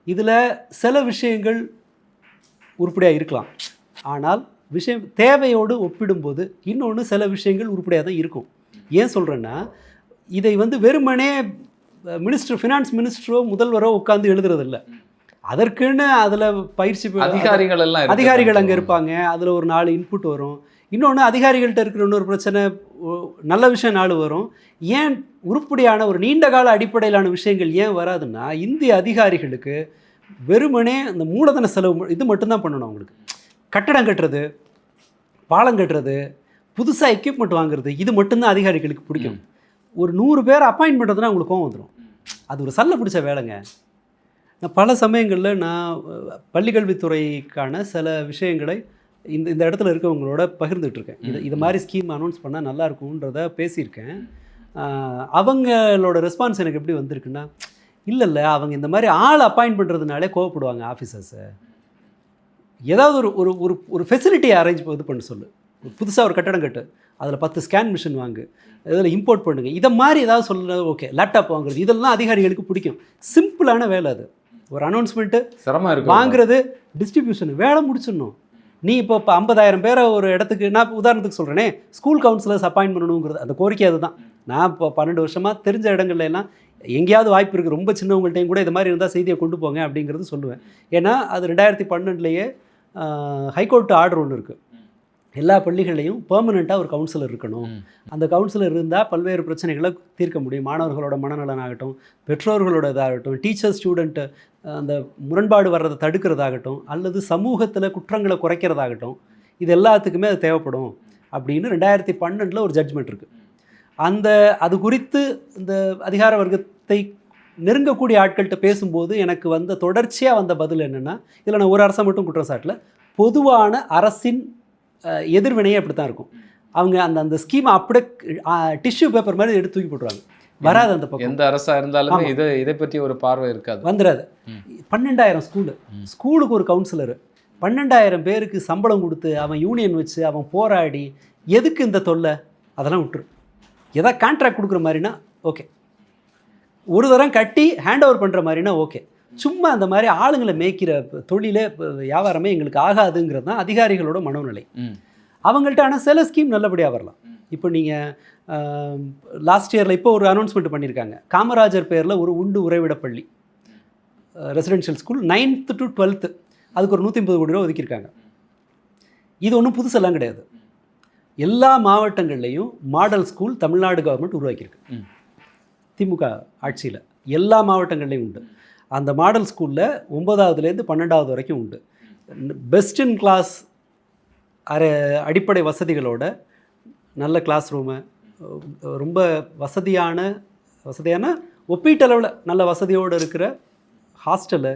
இதில் சில விஷயங்கள் உருப்படியாக இருக்கலாம், ஆனால் தேவையோடு ஒப்பிடும்போது இன்னொன்று சில விஷயங்கள் உருப்படியாக தான் இருக்கும். ஏன் சொல்கிறேன்னா, இதை வந்து வெறுமனே ஃபினான்ஸ் மினிஸ்டரோ முதல்வரோ உட்காந்து எழுதுறதில்ல. அதற்குன்னு அதில் பயிற்சி அதிகாரிகள் எல்லாம் அதிகாரிகள் அங்கே இருப்பாங்க. அதில் ஒரு 4 இன்புட் வரும். இன்னொன்று அதிகாரிகள்கிட்ட இருக்கிற இன்னொரு பிரச்சனை, நல்ல விஷயம் 4 வரும். ஏன் உருப்படியான ஒரு நீண்ட கால அடிப்படையிலான விஷயங்கள் ஏன் வராதுன்னா, இந்திய அதிகாரிகளுக்கு வெறுமனே அந்த மூலதன செலவு இது மட்டும்தான் பண்ணணும். அவங்களுக்கு கட்டடம் கட்டுறது, பாலம் கட்டுறது, புதுசாக எக்யூப்மெண்ட் வாங்குறது, இது மட்டும்தான் அதிகாரிகளுக்கு பிடிக்கும். ஒரு 100 பேர் அப்பாயின்ட் பண்ணுறதுனா அவங்களுக்கு கோவம் வந்துடும். அது ஒரு சல்ல பிடிச்ச வேலைங்க. நான் பல சமயங்களில் பள்ளிக்கல்வித்துறைக்கான சில விஷயங்களை இந்த இடத்துல இருக்கவங்களோட பகிர்ந்துட்டுருக்கேன். இது மாதிரி ஸ்கீம் அனௌன்ஸ் பண்ணால் நல்லா இருக்கும்ன்றத பேசியிருக்கேன். அவங்களோட ரெஸ்பான்ஸ் எனக்கு எப்படி வந்திருக்குன்னா, இல்லை அவங்க இந்த மாதிரி ஆள் அப்பாயிண்ட் பண்ணுறதுனாலே கோவப்படுவாங்க ஆஃபீஸர்ஸை. ஏதாவது ஒரு ஒரு ஒரு ஃபெசிலிட்டியை அரேஞ்ச் இது பண்ண சொல்லு. புதுசாக ஒரு கட்டடம் கட்டு, அதில் 10 ஸ்கேன் மிஷின் வாங்கு, இதில் இம்போர்ட் பண்ணுங்க, இதை மாதிரி ஏதாவது சொல்ல. ஓகே, லேப்டாப் வாங்குறது, இதெல்லாம் அதிகாரிகளுக்கு பிடிக்கும். சிம்பிளான வேலை அது. ஒரு அனௌன்ஸ்மெண்ட்டு சிரமம் இருக்கும், வாங்குறது, டிஸ்ட்ரிபியூஷன், வேலை முடிச்சிடணும். நீ இப்போ 50,000 பேரை ஒரு இடத்துக்கு, நான் உதாரணத்துக்கு சொல்கிறேனே, ஸ்கூல் கவுன்சிலர்ஸ் அப்பாயின்ட் பண்ணணுங்கிறது அந்த கோரிக்கை அதுதான். நான் இப்போ 12 வருஷமாக தெரிஞ்ச இடங்கள்ல எல்லாம் எங்கேயாவது வாய்ப்பு இருக்குது, ரொம்ப சின்னவங்கள்ட்டையும் கூட இது மாதிரி இருந்தால் செய்தியை கொண்டு போங்க அப்படிங்கிறது சொல்லுவேன். ஏன்னா அது 2012 ஹைகோர்ட் ஆர்டர் ஒன்று இருக்குது. எல்லா பள்ளிகளையும் பெர்மனெண்ட்டாக ஒரு கவுன்சிலர் இருக்கணும். அந்த கவுன்சிலர் இருந்தால் பல்வேறு பிரச்சனைகளை தீர்க்க முடியும். மாணவர்களோட மனநலனாகட்டும், பெற்றோர்களோட இதாகட்டும், டீச்சர் ஸ்டூடெண்ட்டு அந்த முரண்பாடு வர்றதை தடுக்கிறதாகட்டும், அல்லது சமூகத்தில் குற்றங்களை குறைக்கிறதாகட்டும், இது எல்லாத்துக்குமே அது தேவைப்படும் அப்படின்னு 2012 ஒரு ஜட்ஜ்மெண்ட் இருக்குது. அது குறித்து இந்த அதிகார வர்க்கத்தை நெருங்கக்கூடிய ஆட்கள்கிட்ட பேசும்போது எனக்கு வந்த தொடர்ச்சியாக வந்த பதில் என்னென்னா, இதில் நான் ஒரு அரசை மட்டும் குற்றம் சாட்டல, பொதுவான அரசின் எதிர்வினையே அப்படி தான் இருக்கும். அவங்க அந்த ஸ்கீமை அப்படியே டிஷ்யூ பேப்பர் மாதிரி எடுத்து தூக்கி போட்டுருவாங்க. வராது அந்த பக்கம். எந்த அரசாக இருந்தாலுமே இதை பற்றி ஒரு பார்வை இருக்காது, வந்துடாது. 12,000 ஸ்கூலுக்கு ஒரு கவுன்சிலர், 12,000 பேருக்கு சம்பளம் கொடுத்து அவன் யூனியன் வச்சு அவன் போராடி, எதுக்கு இந்த தொல்லை? அதெல்லாம் விட்டுரு. எதாவது கான்ட்ராக்ட் கொடுக்குற மாதிரினா ஓகே, ஒரு தரம் கட்டி ஹேண்ட் ஓவர் பண்ணுற மாதிரினா ஓகே. சும்மா அந்த மாதிரி ஆளுங்களை மேய்க்கிற தொழிலே வியாபாரமே எங்களுக்கு ஆகாதுங்கிறது தான் அதிகாரிகளோட மனோநிலை. அவங்கள்ட்ட ஆனால் சில ஸ்கீம் நல்லபடியாக வரலாம். இப்போ நீங்கள் லாஸ்ட் இயரில் இப்போ ஒரு அனௌன்ஸ்மெண்ட் பண்ணியிருக்காங்க. காமராஜர் பேரில் ஒரு உண்டு உறைவிட பள்ளி, residential school 9th to 12th, அதுக்கு ஒரு 150 கோடி ரூபா ஒதுக்கியிருக்காங்க. இது ஒன்றும் புதுசெல்லாம் கிடையாது. எல்லா மாவட்டங்கள்லேயும் மாடல் ஸ்கூல் தமிழ்நாடு கவர்மெண்ட் உருவாக்கியிருக்கு. திமுக ஆட்சியில் எல்லா மாவட்டங்கள்லேயும் உண்டு. அந்த மாடல் ஸ்கூலில் 9ஆவதுலேருந்து 12ஆவது வரைக்கும் உண்டு. பெஸ்ட் இன் கிளாஸ் அடிப்படை வசதிகளோட நல்ல கிளாஸ் ரூமு, ரொம்ப வசதியான ஒப்பீட்டளவில் நல்ல வசதியோடு இருக்கிற ஹாஸ்டலு,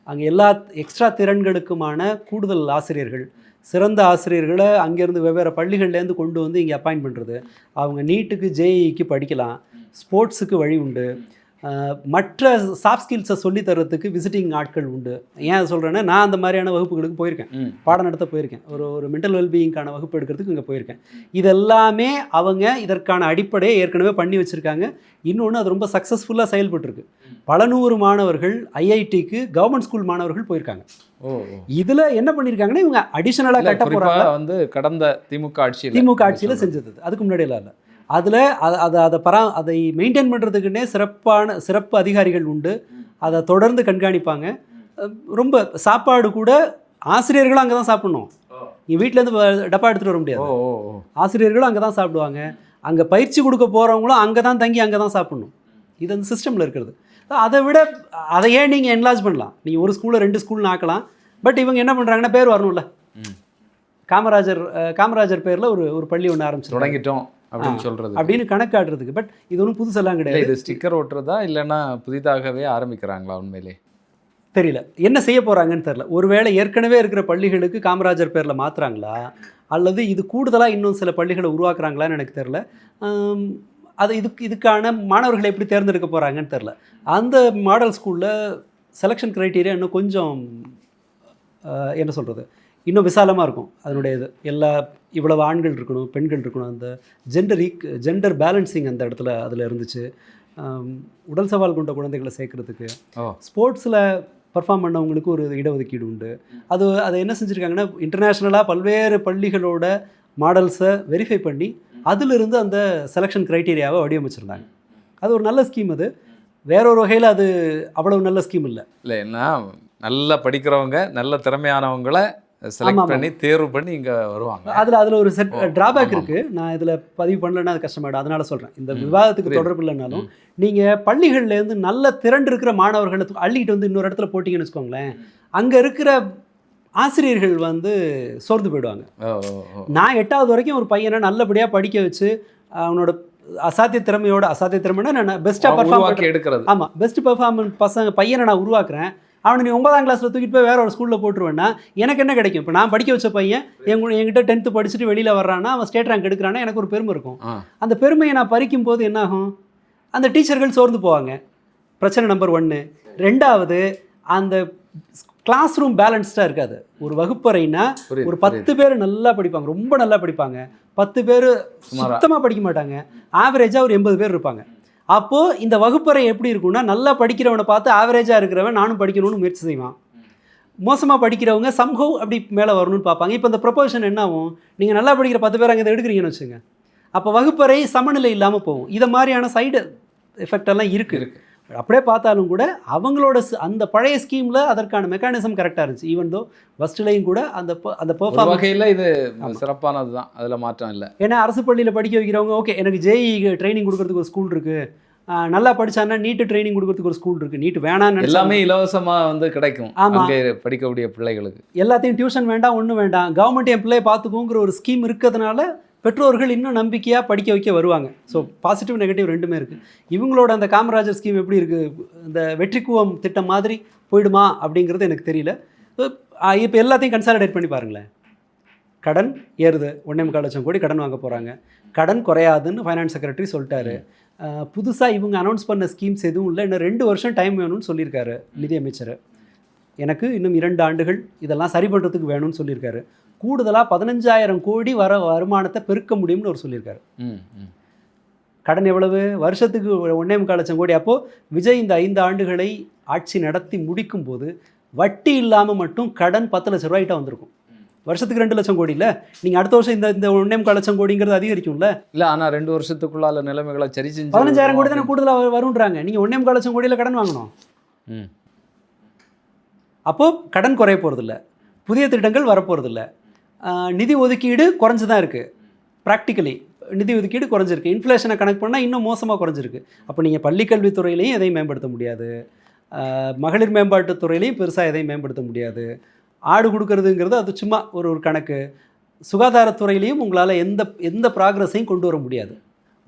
அங்கே எல்லா எக்ஸ்ட்ரா திறன்களுக்குமான கூடுதல் ஆசிரியர்கள், சிறந்த ஆசிரியர்களை அங்கேருந்து வெவ்வேறு பள்ளிகள்லேருந்து கொண்டு வந்து இங்கே அப்பாயின்ட் பண்ணுறது. அவங்க நீட்டுக்கு ஜேஇக்கு படிக்கலாம், ஸ்போர்ட்ஸுக்கு வழி உண்டு, மற்ற சாஃப்ட் ஸ்கில்ஸை சொல்லித்தரத்துக்கு விசிட்டிங் ஆட்கள் உண்டு. ஏன் சொல்கிறேன்னா, நான் அந்த மாதிரியான வகுப்புகளுக்கு போயிருக்கேன், பாடம் நடத்த போயிருக்கேன், ஒரு மென்டல் வெல்பீயிங்கான வகுப்பு எடுக்கிறதுக்கு இங்கே போயிருக்கேன். இதெல்லாமே அவங்க இதற்கான அடிப்படையை ஏற்கனவே பண்ணி வச்சுருக்காங்க. இன்னொன்று, அது ரொம்ப சக்ஸஸ்ஃபுல்லாக செயல்பட்டுருக்கு. பல 100 மாணவர்கள் ஐஐடிக்கு கவர்மெண்ட் ஸ்கூல் மாணவர்கள் போயிருக்காங்க. இதில் என்ன பண்ணியிருக்காங்கன்னா, இவங்க அடிஷனலாக கட்ட போகிறாங்க. வந்து கடந்த திமுக ஆட்சியில் செஞ்சது, அதுக்கு முன்னாடியெல்லாம் இல்லை. அதில் அதை மெயின்டைன் பண்ணுறதுக்குன்னே சிறப்பு அதிகாரிகள் உண்டு. அதை தொடர்ந்து கண்காணிப்பாங்க. ரொம்ப சாப்பாடு கூட ஆசிரியர்களும் அங்கே தான் சாப்பிட்ணும். நீ வீட்டிலேருந்து டப்பா எடுத்துகிட்டு வர முடியாது. ஆசிரியர்களும் அங்கே தான் சாப்பிடுவாங்க. அங்கே பயிற்சி கொடுக்க போகிறவங்களும் அங்கே தான் தங்கி அங்கே தான் சாப்பிட்ணும். இது அந்த சிஸ்டமில் இருக்கிறது. அதை விட அதையே நீங்கள் என்லார்ஜ் பண்ணலாம். நீங்கள் ஒரு ஸ்கூலில் 2 ஸ்கூல்னு ஆக்கலாம். பட் இவங்க என்ன பண்ணுறாங்கன்னா, பேர் வரணும்ல. காமராஜர் பேரில் ஒரு பள்ளி ஒன்று ஆரம்பிச்சு தொடங்கிட்டோம் அப்படின்னு சொல்கிறது, அப்படின்னு கணக்காடுறதுக்கு. பட் இது ஒன்றும் புதுசெல்லாம் கிடையாது. இது ஸ்டிக்கர் ஒட்டுறதா இல்லைன்னா புதிதாகவே ஆரம்பிக்கிறாங்களா? உண்மையிலே தெரியல, என்ன செய்ய போகிறாங்கன்னு தெரியல. ஒருவேளை ஏற்கனவே இருக்கிற பள்ளிகளுக்கு காமராஜர் பேரில் மாற்றுறாங்களா, அல்லது இது கூடுதலாக இன்னும் சில பள்ளிகளை உருவாக்குறாங்களான்னு எனக்கு தெரில. அது இதுக்கான மாணவர்களை எப்படி தேர்ந்தெடுக்க போகிறாங்கன்னு தெரில. அந்த மாடல் ஸ்கூலில் செலெக்ஷன் க்ரைட்டீரியா இன்னும் கொஞ்சம் என்ன சொல்கிறது, இன்னும் விசாலமாக இருக்கும். அதனுடைய இது இவ்வளவு ஆண்கள் இருக்கணும், பெண்கள் இருக்கணும், அந்த ஜெண்டர் பேலன்சிங் அந்த இடத்துல அதில் இருந்துச்சு. உடல் சவால் கொண்ட குழந்தைகளை சேர்க்குறதுக்கு, ஸ்போர்ட்ஸில் பர்ஃபார்ம் பண்ணவங்களுக்கு ஒரு இடஒதுக்கீடு உண்டு. அதை என்ன செஞ்சுருக்காங்கன்னா, இன்டர்நேஷ்னலாக பல்வேறு பள்ளிகளோட மாடல்ஸை வெரிஃபை பண்ணி அதிலிருந்து அந்த செலெக்ஷன் க்ரைட்டீரியாவை வடிவமைச்சிருந்தாங்க. அது ஒரு நல்ல ஸ்கீம். அது வேற ஒரு வகையில் அது அவ்வளவு நல்ல ஸ்கீம் இல்லை. ஏன்னா நல்லா படிக்கிறவங்க நல்ல திறமையானவங்கள செலக்ட் பண்ணி தேர்வு பண்ணி இங்கே வருவாங்க. அதில் ஒரு செட் ட்ராபேக் இருக்குது. நான் இதில் பதிவு பண்ணலன்னா அது கஷ்டமாயிடும். அதனால சொல்கிறேன், இந்த விவாதத்துக்கு தொடர்பு இல்லைனாலும் நீங்கள் பள்ளிகள்லேருந்து நல்ல திறன் இருக்கிற மாணவர்களை அள்ளிக்கிட்டு வந்து இன்னொரு இடத்துல போட்டிங்கன்னு வச்சுக்கோங்களேன், அங்கே இருக்கிற ஆசிரியர்கள் வந்து சோர்ந்து போயிடுவாங்க. நான் 8வது வரைக்கும் ஒரு பையனை நல்லபடியாக படிக்க வச்சு அவனோட அசாத்திய திறமைன்னா நான் பெஸ்ட்டாக பர்ஃபார்ம் எடுக்கிறது. ஆமாம், பெஸ்ட் பர்ஃபார்மன்ஸ் பையனை நான் உருவாக்குறேன். அவனை நீ 9ஆம் கிளாஸில் தூக்கிட்டு போய் வேற ஒரு ஸ்கூலில் போட்டுருவேன்னா எனக்கு என்ன கிடைக்கும்? இப்போ நான் படிக்க வச்ச பையன் என்கிட்ட 10th படிச்சுட்டு வெளியில் வர்றான்னா, அவன் ஸ்டேட் ரேங்க் எடுக்கிறான்னா எனக்கு ஒரு பெருமை இருக்கும். அந்த பெருமையை நான் பறிக்கும் போது என்னாகும்? அந்த டீச்சர்கள் சோர்ந்து போவாங்க. பிரச்சனை நம்பர் 1. 2வது, அந்த கிளாஸ் ரூம் பேலன்ஸ்டாக இருக்காது. ஒரு வகுப்பறைனா ஒரு 10 பேர் நல்லா படிப்பாங்க, ரொம்ப நல்லா படிப்பாங்க. 10 பேர் சுத்தமாக படிக்க மாட்டாங்க. ஆவரேஜாக ஒரு 80 பேர் இருப்பாங்க. அப்போது இந்த வகுப்பறை எப்படி இருக்கும்னா, நல்லா படிக்கிறவனை பார்த்து ஆவரேஜாக இருக்கிறவன் நானும் படிக்கணும்னு முயற்சி செய்வான். மோசமாக படிக்கிறவங்க சம்ஹவ் அப்படி மேலே வரணும்னு பார்ப்பாங்க. இப்போ இந்த ப்ரொபோஷன் என்ன ஆகும்? நீங்கள் நல்லா படிக்கிற 10 பேர் அங்கே எடுக்கிறீங்கன்னு வச்சுங்க, அப்போ வகுப்பறை சமநிலை இல்லாமல் போகும். இதை மாதிரியான சைடு எஃபெக்ட் எல்லாம் இருக்குது. அப்படியே பார்த்தாலும் கூட அவங்களோட அந்த பழைய ஸ்கீமில் அதற்கான மெக்கானிசம் கரெக்டாக இருந்துச்சு. ஈவன் தோ ஃபஸ்ட்லையும் கூட அந்த பெர்ஃபார்மன்ஸ் வகையில் இது சிறப்பானது தான், அதில் மாற்றம் இல்லை. ஏன்னா அரசு பள்ளியில் படிக்க வைக்கிறவங்க ஓகே, எனக்கு ஜேஇ ட்ரைனிங் கொடுக்கறதுக்கு ஒரு ஸ்கூல் இருக்குது, நல்லா படித்தாங்கன்னா நீட்டு ட்ரைனிங் கொடுக்கறதுக்கு ஒரு ஸ்கூல் இருக்குது, நீட்டு வேணான்னு எல்லாமே இலவசமாக வந்து கிடைக்கும். அங்கே படிக்கக்கூடிய பிள்ளைகளுக்கு எல்லாத்தையும் டியூஷன் வேண்டாம், ஒன்றும் வேண்டாம், கவர்மெண்ட் என் பிள்ளையை பார்த்துக்குங்கிற ஒரு ஸ்கீம் இருக்கிறதுனால பெற்றோர்கள் இன்னும் நம்பிக்கையாக படிக்க வைக்க வருவாங்க. ஸோ பாசிட்டிவ் நெகட்டிவ் ரெண்டுமே இருக்குது. இவங்களோட அந்த காமராஜர் ஸ்கீம் எப்படி இருக்குது, இந்த வெற்றி கூவம் திட்டம் மாதிரி போயிடுமா அப்படிங்கிறது எனக்கு தெரியல. இப்போ எல்லாத்தையும் கன்சாலிடேட் பண்ணி பாருங்களேன். கடன் ஏறுது, 1.25 லட்சம் கோடி கடன் வாங்க போகிறாங்க. கடன் குறையாதுன்னு ஃபைனான்ஸ் செக்ரட்டரி சொல்லிட்டாரு. புதுசாக இவங்க அனௌன்ஸ் பண்ண ஸ்கீம்ஸ் எதுவும் இல்லை. இன்னும் 2 வருஷம் டைம் வேணும்னு சொல்லியிருக்காரு நிதியமைச்சர். எனக்கு இன்னும் 2 ஆண்டுகள் இதெல்லாம் சரி பண்ணுறதுக்கு வேணும்னு சொல்லியிருக்காரு. கூடுதலாக 15,000 கோடி வருமானத்தை பெருக்க முடியும்னு அவர் சொல்லியிருக்காரு. கடன் எவ்வளவு? வருஷத்துக்கு 1.25 லட்சம் கோடி. அப்போது விஜய் இந்த 5 ஆண்டுகளை ஆட்சி நடத்தி முடிக்கும் போது வட்டி இல்லாமல் மட்டும் கடன் 10 லட்சம் ரூபாய்கிட்ட வந்திருக்கும். வருஷத்துக்கு 2 லட்சம் கோடி இல்லை, நீங்கள் அடுத்த வருஷம் இந்த 1.25 லட்சம் கோடிங்கிறது அதிகரிக்கும்ல. இல்லை, ஆனால் 2 வருஷத்துக்குள்ளால நிலைமைகளை சரி செஞ்சு 15,000 கோடி தானே கூடுதலாக வருன்றாங்க. நீங்கள் 1.25 லட்சம் கோடியில் கடன் வாங்கணும். அப்போது கடன் குறைய போகிறதில்ல, புதிய திட்டங்கள் வரப்போகிறதில்ல, நிதி ஒதுக்கீடு குறைஞ்சி தான் இருக்குது. ப்ராக்டிக்கலி நிதி ஒதுக்கீடு குறைஞ்சிருக்கு. இன்ஃப்ளேஷனை கணக்கு பண்ணால் இன்னும் மோசமாக குறைஞ்சிருக்கு. அப்போ நீங்கள் பள்ளிக்கல்வித்துறையிலையும் எதையும் மேம்படுத்த முடியாது, மகளிர் மேம்பாட்டுத் துறையிலையும் பெருசாக எதையும் மேம்படுத்த முடியாது. ஆடு கொடுக்கறதுங்கிறது அது சும்மா ஒரு கணக்கு. சுகாதாரத்துறையிலையும் உங்களால் எந்த ப்ராக்ரஸையும் கொண்டு வர முடியாது.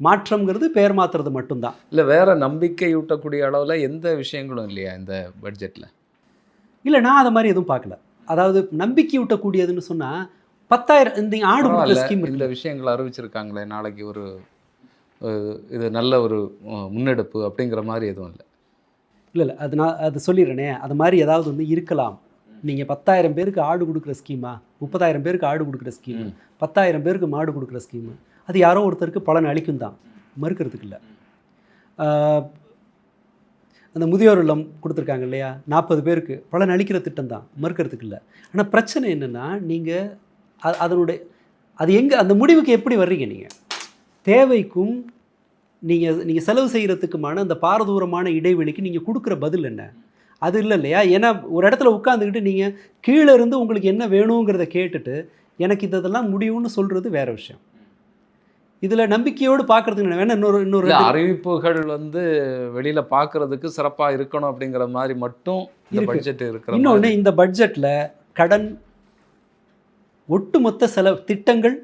மாற்றம்ங்கிறது பேர் மாற்றுறது மட்டும்தான். இல்லை, வேறு நம்பிக்கை ஊட்டக்கூடிய அளவில் எந்த விஷயங்களும் இல்லையா இந்த பட்ஜெட்டில்? இல்லை, நான் அதை மாதிரி எதுவும் பார்க்கல. அதாவது நம்பிக்கை ஊட்டக்கூடியதுன்னு சொன்னால் 10,000 இந்த ஆடு கொடுக்குற ஸ்கீம், இந்த விஷயங்கள் அறிவிச்சிருக்காங்களே, நாளைக்கு ஒரு இது நல்ல ஒரு முன்னெடுப்பு அப்படிங்கிற மாதிரி எதுவும் இல்லை. இல்லை, அது சொல்லிடுறேனே, அது மாதிரி ஏதாவது வந்து இருக்கலாம். நீங்கள் 10,000 பேருக்கு ஆடு கொடுக்குற ஸ்கீமா, 30,000 பேருக்கு ஆடு கொடுக்குற ஸ்கீமு, 10,000 பேருக்கு மாடு கொடுக்குற ஸ்கீமு, அது யாரோ ஒருத்தருக்கு பலன் அளிக்கும் தான், மறுக்கிறதுக்கு இல்லை. அந்த முதியோர் இல்லம் கொடுத்துருக்காங்க இல்லையா, 40 பேருக்கு பலன் அளிக்கிற திட்டம் தான், மறுக்கிறதுக்கு இல்லை. ஆனால் பிரச்சனை என்னென்னா, நீங்கள் அது எங்கே அந்த முடிவுக்கு எப்படி வர்றீங்க? நீங்கள் தேவைக்கும் நீங்கள் செலவு செய்கிறதுக்குமான அந்த பாரதூரமான இடைவெளிக்கு நீங்கள் கொடுக்குற பதில் என்ன? அது இல்லை இல்லையா? ஏன்னா ஒரு இடத்துல உட்காந்துக்கிட்டு நீங்கள் கீழே இருந்து உங்களுக்கு என்ன வேணுங்கிறத கேட்டுட்டு எனக்கு இதெல்லாம் முடியும்னு சொல்கிறது வேறு விஷயம். இதில் நம்பிக்கையோடு பார்க்குறதுக்கு வேணா இன்னொரு அறிவிப்புகள் வந்து வெளியில் பார்க்குறதுக்கு சிறப்பாக இருக்கணும் அப்படிங்கிற மாதிரி மட்டும் இந்த பட்ஜெட் இருக்கிற. இன்னொன்று, இந்த பட்ஜெட்டில் கடன், ஒட்டுமொத்த செலவு திட்டங்கள்,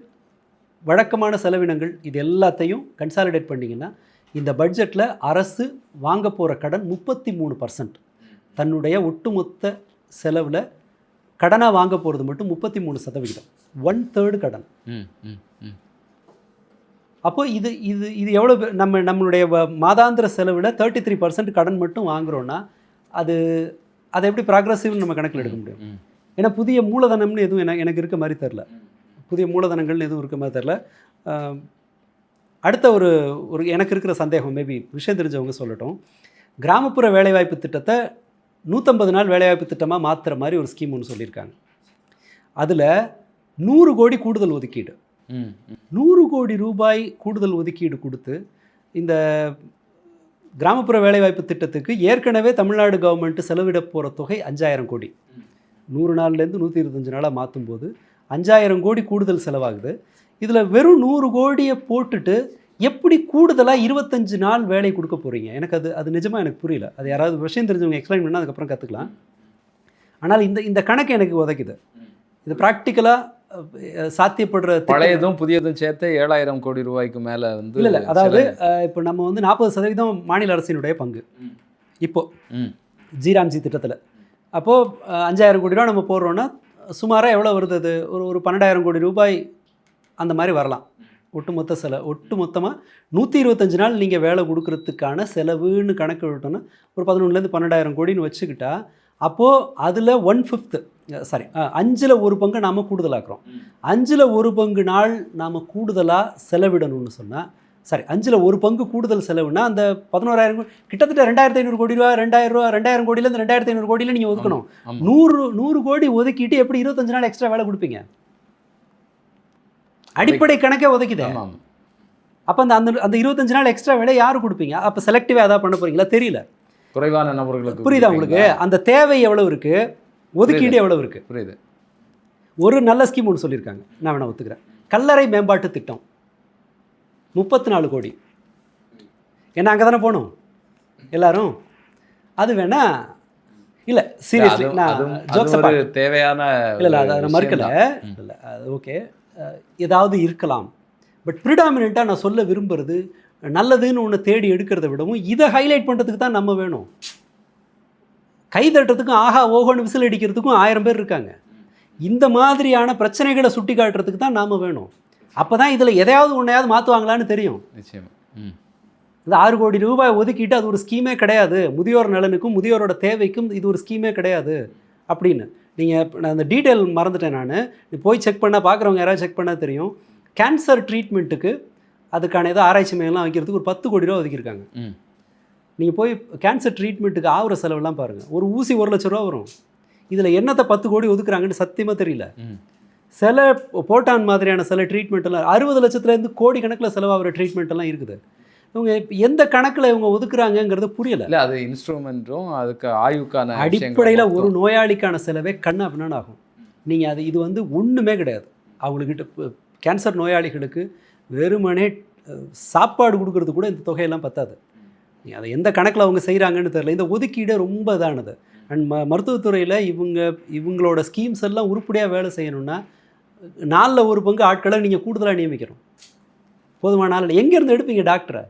வழக்கமான செலவினங்கள், இது எல்லாத்தையும் கன்சாலிடேட் பண்ணிங்கன்னா இந்த பட்ஜெட்டில் அரசு வாங்க போகிற கடன் 33%. தன்னுடைய ஒட்டுமொத்த செலவில் கடனாக வாங்க போகிறது மட்டும் 33%, 1/3 கடன். அப்போது இது எவ்வளோ? நம்மளுடைய மாதாந்திர செலவில் 33% கடன் மட்டும் வாங்குகிறோன்னா அதை எப்படி ப்ராக்ரஸிவ்னு நம்ம கணக்கில் எடுக்க முடியும்? ஏன்னா புதிய மூலதனம்னு எதுவும் எனக்கு இருக்க மாதிரி தெரில, புதிய மூலதனங்கள்னு எதுவும் இருக்க மாதிரி தெரில. அடுத்த ஒரு எனக்கு இருக்கிற சந்தேகம், மேபி விஷயம் தெரிஞ்சவங்க சொல்லட்டும். கிராமப்புற வேலைவாய்ப்பு திட்டத்தை 150 நாள் வேலைவாய்ப்பு திட்டமாக மாற்றுற மாதிரி ஒரு ஸ்கீம் ஒன்று சொல்லியிருக்காங்க. அதில் 100 கோடி கூடுதல் ஒதுக்கீடு, 100 கோடி ரூபாய் கூடுதல் ஒதுக்கீடு கொடுத்து இந்த கிராமப்புற வேலைவாய்ப்பு திட்டத்துக்கு ஏற்கனவே தமிழ்நாடு கவர்மெண்ட் செலவிட போகிற தொகை 5000 கோடி. 100 நாள்லேருந்து 125 நாளாக மாற்றும் போது 5000 கோடி கூடுதல் செலவாகுது. இதில் வெறும் 100 கோடியை போட்டுட்டு எப்படி கூடுதலாக 25 நாள் வேலை கொடுக்க போகிறீங்க? எனக்கு அது நிஜமாக எனக்கு புரியல. அது யாராவது விஷயம் தெரிஞ்சவங்க எக்ஸ்பிளைன் பண்ணால் அதுக்கப்புறம் கற்றுக்கலாம். ஆனால் இந்த கணக்கு எனக்கு உதைக்குது. இது ப்ராக்டிக்கலாக சாத்தியப்படுற பழையதும் புதியதும் சேர்த்து 7000 கோடி ரூபாய்க்கு மேலே வந்து இல்லை அதாவது இப்போ நம்ம வந்து 40% மாநில அரசினுடைய பங்கு இப்போ ஜிராம்ஜி திட்டத்தில். அப்போது 5000 கோடி ரூபா நம்ம போடுறோன்னா சுமாராக எவ்வளோ வருது? அது ஒரு 12000 கோடி ரூபாய் அந்த மாதிரி வரலாம். ஒட்டு மொத்தமாக 125 நாள் நீங்கள் வேலை கொடுக்கறதுக்கான செலவுன்னு கணக்கு விட்டோன்னா ஒரு 11லேருந்து 12000 கோடின்னு வச்சுக்கிட்டா, அப்போது அதில் 1/5 5ல் 1 பங்கு நாம் கூடுதலாக்குறோம். 5ல் 1 பங்கு நாள் நாம் கூடுதலாக செலவிடணும்னு சொன்னால் 5ல் 1 பங்கு கூடுதல் செலவுனா அந்த 11000 கிட்டத்தட்ட 2500 கோடி ரூபா 2000 கோடியிலேருந்து 2500 கோடியில் நீங்கள் ஒதுக்கணும். 100 கோடி ஒதுக்கிட்டு எப்படி 25 நாள் எக்ஸ்ட்ரா வேலை கொடுப்பீங்க? அடிப்படை கணக்கே உதைக்குது. அப்போ அந்த 25 நாள் எக்ஸ்ட்ரா வேலை யாரு கொடுப்பீங்க? அப்போ செலக்டிவாக எதாவது பண்ண போகிறீங்களா? தெரியல. குறைவான நபர்களுக்கு புரியுதா உங்களுக்கு? அந்த தேவை எவ்வளவு இருக்குது, ஒதுக்கீடு எவ்வளவு இருக்குது? புரியுது. ஒரு நல்ல ஸ்கீம் ஒன்று சொல்லியிருக்காங்க, நான் வேணா ஒத்துக்கிறேன். கல்லறை மேம்பாட்டு திட்டம் 34 கோடி. ஏன்னா அங்கே தானே போகணும் எல்லாரும். அது வேணா இல்லை சீரியஸ்லி நான் ஜோக்ஸ் தேவையான இல்லை அதை நான் மறுக்கலை. இல்லை அது ஓகே, ஏதாவது இருக்கலாம். பட் ப்ரிடாமினெண்ட்டாக நான் சொல்ல விரும்புகிறது நல்லதுன்னு ஒன்று தேடி எடுக்கிறத விடவும் இதை ஹைலைட் பண்ணுறதுக்கு தான் நம்ம வேணும். கை தட்டுறதுக்கும் ஆஹா ஓஹோன்னு விசில் அடிக்கிறதுக்கும் 1000 பேர் இருக்காங்க. இந்த மாதிரியான பிரச்சனைகளை சுட்டி காட்டுறதுக்கு தான் நாம் வேணும். அப்போ தான் இதில் எதையாவது ஒன்றையாவது மாற்றுவாங்களான்னு தெரியும். நிச்சயமாக இந்த 6 கோடி ரூபாய் ஒதுக்கிட்டு அது ஒரு ஸ்கீமே கிடையாது, முதியோர் நலனுக்கும் முதியோரோட தேவைக்கும் இது ஒரு ஸ்கீமே கிடையாது அப்படின்னு. நான் அந்த டீட்டெயில் மறந்துட்டேன். நான் போய் செக் பண்ணால் பார்க்குறவங்க யாராவது செக் பண்ணால் தெரியும். கேன்சர் ட்ரீட்மெண்ட்டுக்கு அதுக்கான ஏதோ ஆராய்ச்சி மையம்லாம் வைக்கிறதுக்கு ஒரு 10 கோடி ரூபா ஒதுக்கியிருக்காங்க. நீங்கள் போய் கேன்சர் ட்ரீட்மெண்ட்டுக்கு ஆகிற செலவெல்லாம் பாருங்கள். ஒரு ஊசி 1 லட்ச ரூபா வரும். இதில் என்னத்தை 10 கோடி ஒதுக்குறாங்கன்னு சத்தியமாக தெரியல. சில போட்டான் மாதிரியான சில ட்ரீட்மெண்ட்டெல்லாம் 60 லட்சத்துலேருந்து கோடி கணக்கில் செலவாகிற ட்ரீட்மெண்ட்டெல்லாம் இருக்குது. இவங்க எந்த கணக்கில் இவங்க ஒதுக்குறாங்கங்கிறது புரியலை. இல்லை அது இன்ஸ்ட்ருமெண்ட்டும் அதுக்கு ஆய்வுக்கான அடிப்படையில் ஒரு நோயாளிக்கான செலவே கண்ணா பின்னான்னு ஆகும். நீங்கள் இது வந்து ஒன்றுமே கிடையாது. அவங்கக்கிட்ட கேன்சர் நோயாளிகளுக்கு வெறுமனே சாப்பாடு கொடுக்கறது கூட இந்த தொகையெல்லாம் பத்தாது. அதை எந்த கணக்கில் அவங்க செய்கிறாங்கன்னு தெரியல. இந்த ஒதுக்கீடு ரொம்ப இதானது. அண்ட் மருத்துவத்துறையில் இவங்களோட ஸ்கீம்ஸ் எல்லாம் உருப்படியாக வேலை செய்யணும்னா 4ல் 1 பங்கு ஆட்களை நீங்கள் கூடுதலாக நியமிக்கணும். போதுமான ஆள் எங்கேருந்து எடுப்பீங்க? டாக்டரை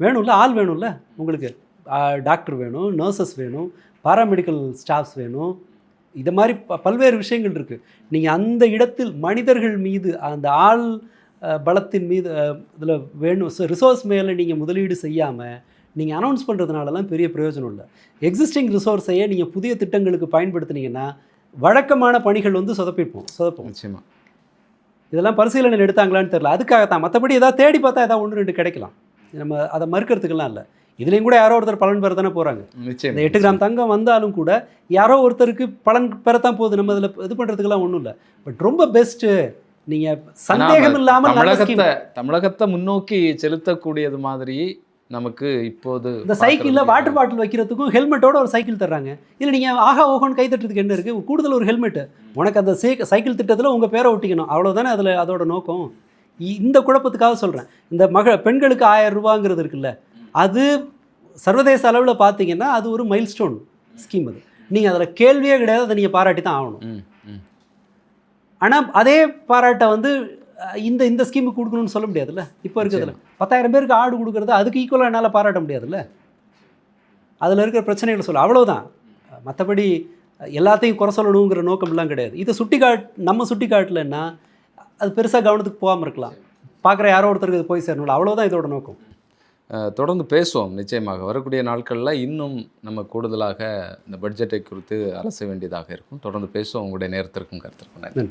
வேணும்ல, ஆள் வேணும்ல உங்களுக்கு. டாக்டர் வேணும், நர்சஸ் வேணும், பாராமெடிக்கல் ஸ்டாஃப்ஸ் வேணும். இது மாதிரி பல்வேறு விஷயங்கள் இருக்குது. நீங்கள் அந்த இடத்தில் மனிதர்கள் மீது அந்த ஆள் பலத்தின் மீது இதில் வேணும் ரிசோர்ஸ் மேலே நீங்கள் முதலீடு செய்யாமல் நீங்கள் அனௌன்ஸ் பண்ணுறதுனாலலாம் பெரிய பிரயோஜனம் இல்லை. எக்ஸிஸ்டிங் ரிசோர்ஸையே நீங்கள் புதிய திட்டங்களுக்கு பயன்படுத்தினீங்கன்னா வழக்கமான பணிகள் வந்து சொதப்போம். நிச்சயமாக இதெல்லாம் பரிசீலனையில் எடுத்தாங்களான்னு தெரியல. அதுக்காகத்தான். மற்றபடி ஏதாவது தேடி பார்த்தா ஏதாவது 1-2 கிடைக்கலாம். நம்ம அதை மறுக்கிறதுக்கெல்லாம் இல்லை. இதுலேயும் கூட யாரோ ஒருத்தர் பலன் பெற தானே போகிறாங்க. இந்த 8 கிராம் தங்கம் வந்தாலும் கூட யாரோ ஒருத்தருக்கு பலன் பெறத்தான் போகுது. நம்ம இதில் இது பண்ணுறதுக்கெல்லாம் ஒன்றும் இல்லை. பட் ரொம்ப பெஸ்ட்டு நீங்கள் சந்தேகம் இல்லாமல் தமிழகத்தை முன்னோக்கி செலுத்தக்கூடியது மாதிரி நமக்கு இப்போது இந்த சைக்கிளில் வாட்டர் பாட்டில் வைக்கிறதுக்கும் ஹெல்மெட்டோட ஒரு சைக்கிள் தர்றாங்க. இல்லை நீங்கள் ஆஹா ஓகோன்னு கை தட்டுறதுக்கு என்ன இருக்குது? கூடுதல் ஒரு ஹெல்மெட்டு உனக்கு அந்த சைக்கிள் திட்டத்தில் உங்கள் பேரை ஒட்டிக்கணும், அவ்வளோதானே அதோட நோக்கம். இந்த குழப்பத்துக்காக சொல்கிறேன். இந்த பெண்களுக்கு 1000 ரூபாங்கிறது இருக்குல்ல, அது சர்வதேச அளவில் பார்த்தீங்கன்னா அது ஒரு மைல்ஸ்டோன் ஸ்கீம். அது நீங்கள் அதில் கேள்வியே கிடையாது, அதை நீங்கள் பாராட்டி தான் ஆகணும். ஆனால் அதே பாராட்டை வந்து இந்த ஸ்கீமுக்கு கொடுக்கணும்னு சொல்ல முடியாதுல்ல. இப்போ இருக்கிறதுல 10,000 பேருக்கு ஆடு கொடுக்குறது அதுக்கு ஈக்குவலாக என்னால் பாராட்ட முடியாதுல்ல. அதில் இருக்கிற பிரச்சனைகளை சொல்ல அவ்வளோதான். மற்றபடி எல்லாத்தையும் குறை சொல்லணுங்கிற நோக்கம்லாம் கிடையாது. இதை நம்ம சுட்டி காட்டலைன்னா அது பெருசாக கவனத்துக்கு போகாமல் இருக்கலாம். பார்க்குற யாரோ ஒருத்தருக்கு இது போய் சேரணும்ல, அவ்வளோதான் இதோட நோக்கம். தொடர்ந்து பேசுவோம். நிச்சயமாக வரக்கூடிய நாட்களில் இன்னும் நம்ம கூடுதலாக இந்த பட்ஜெட்டை குறித்து அலச வேண்டியதாக இருக்கும். தொடர்ந்து பேசுவோம். உங்களுடைய நேரத்திற்கும் கருத்திற்கும் நன்றி.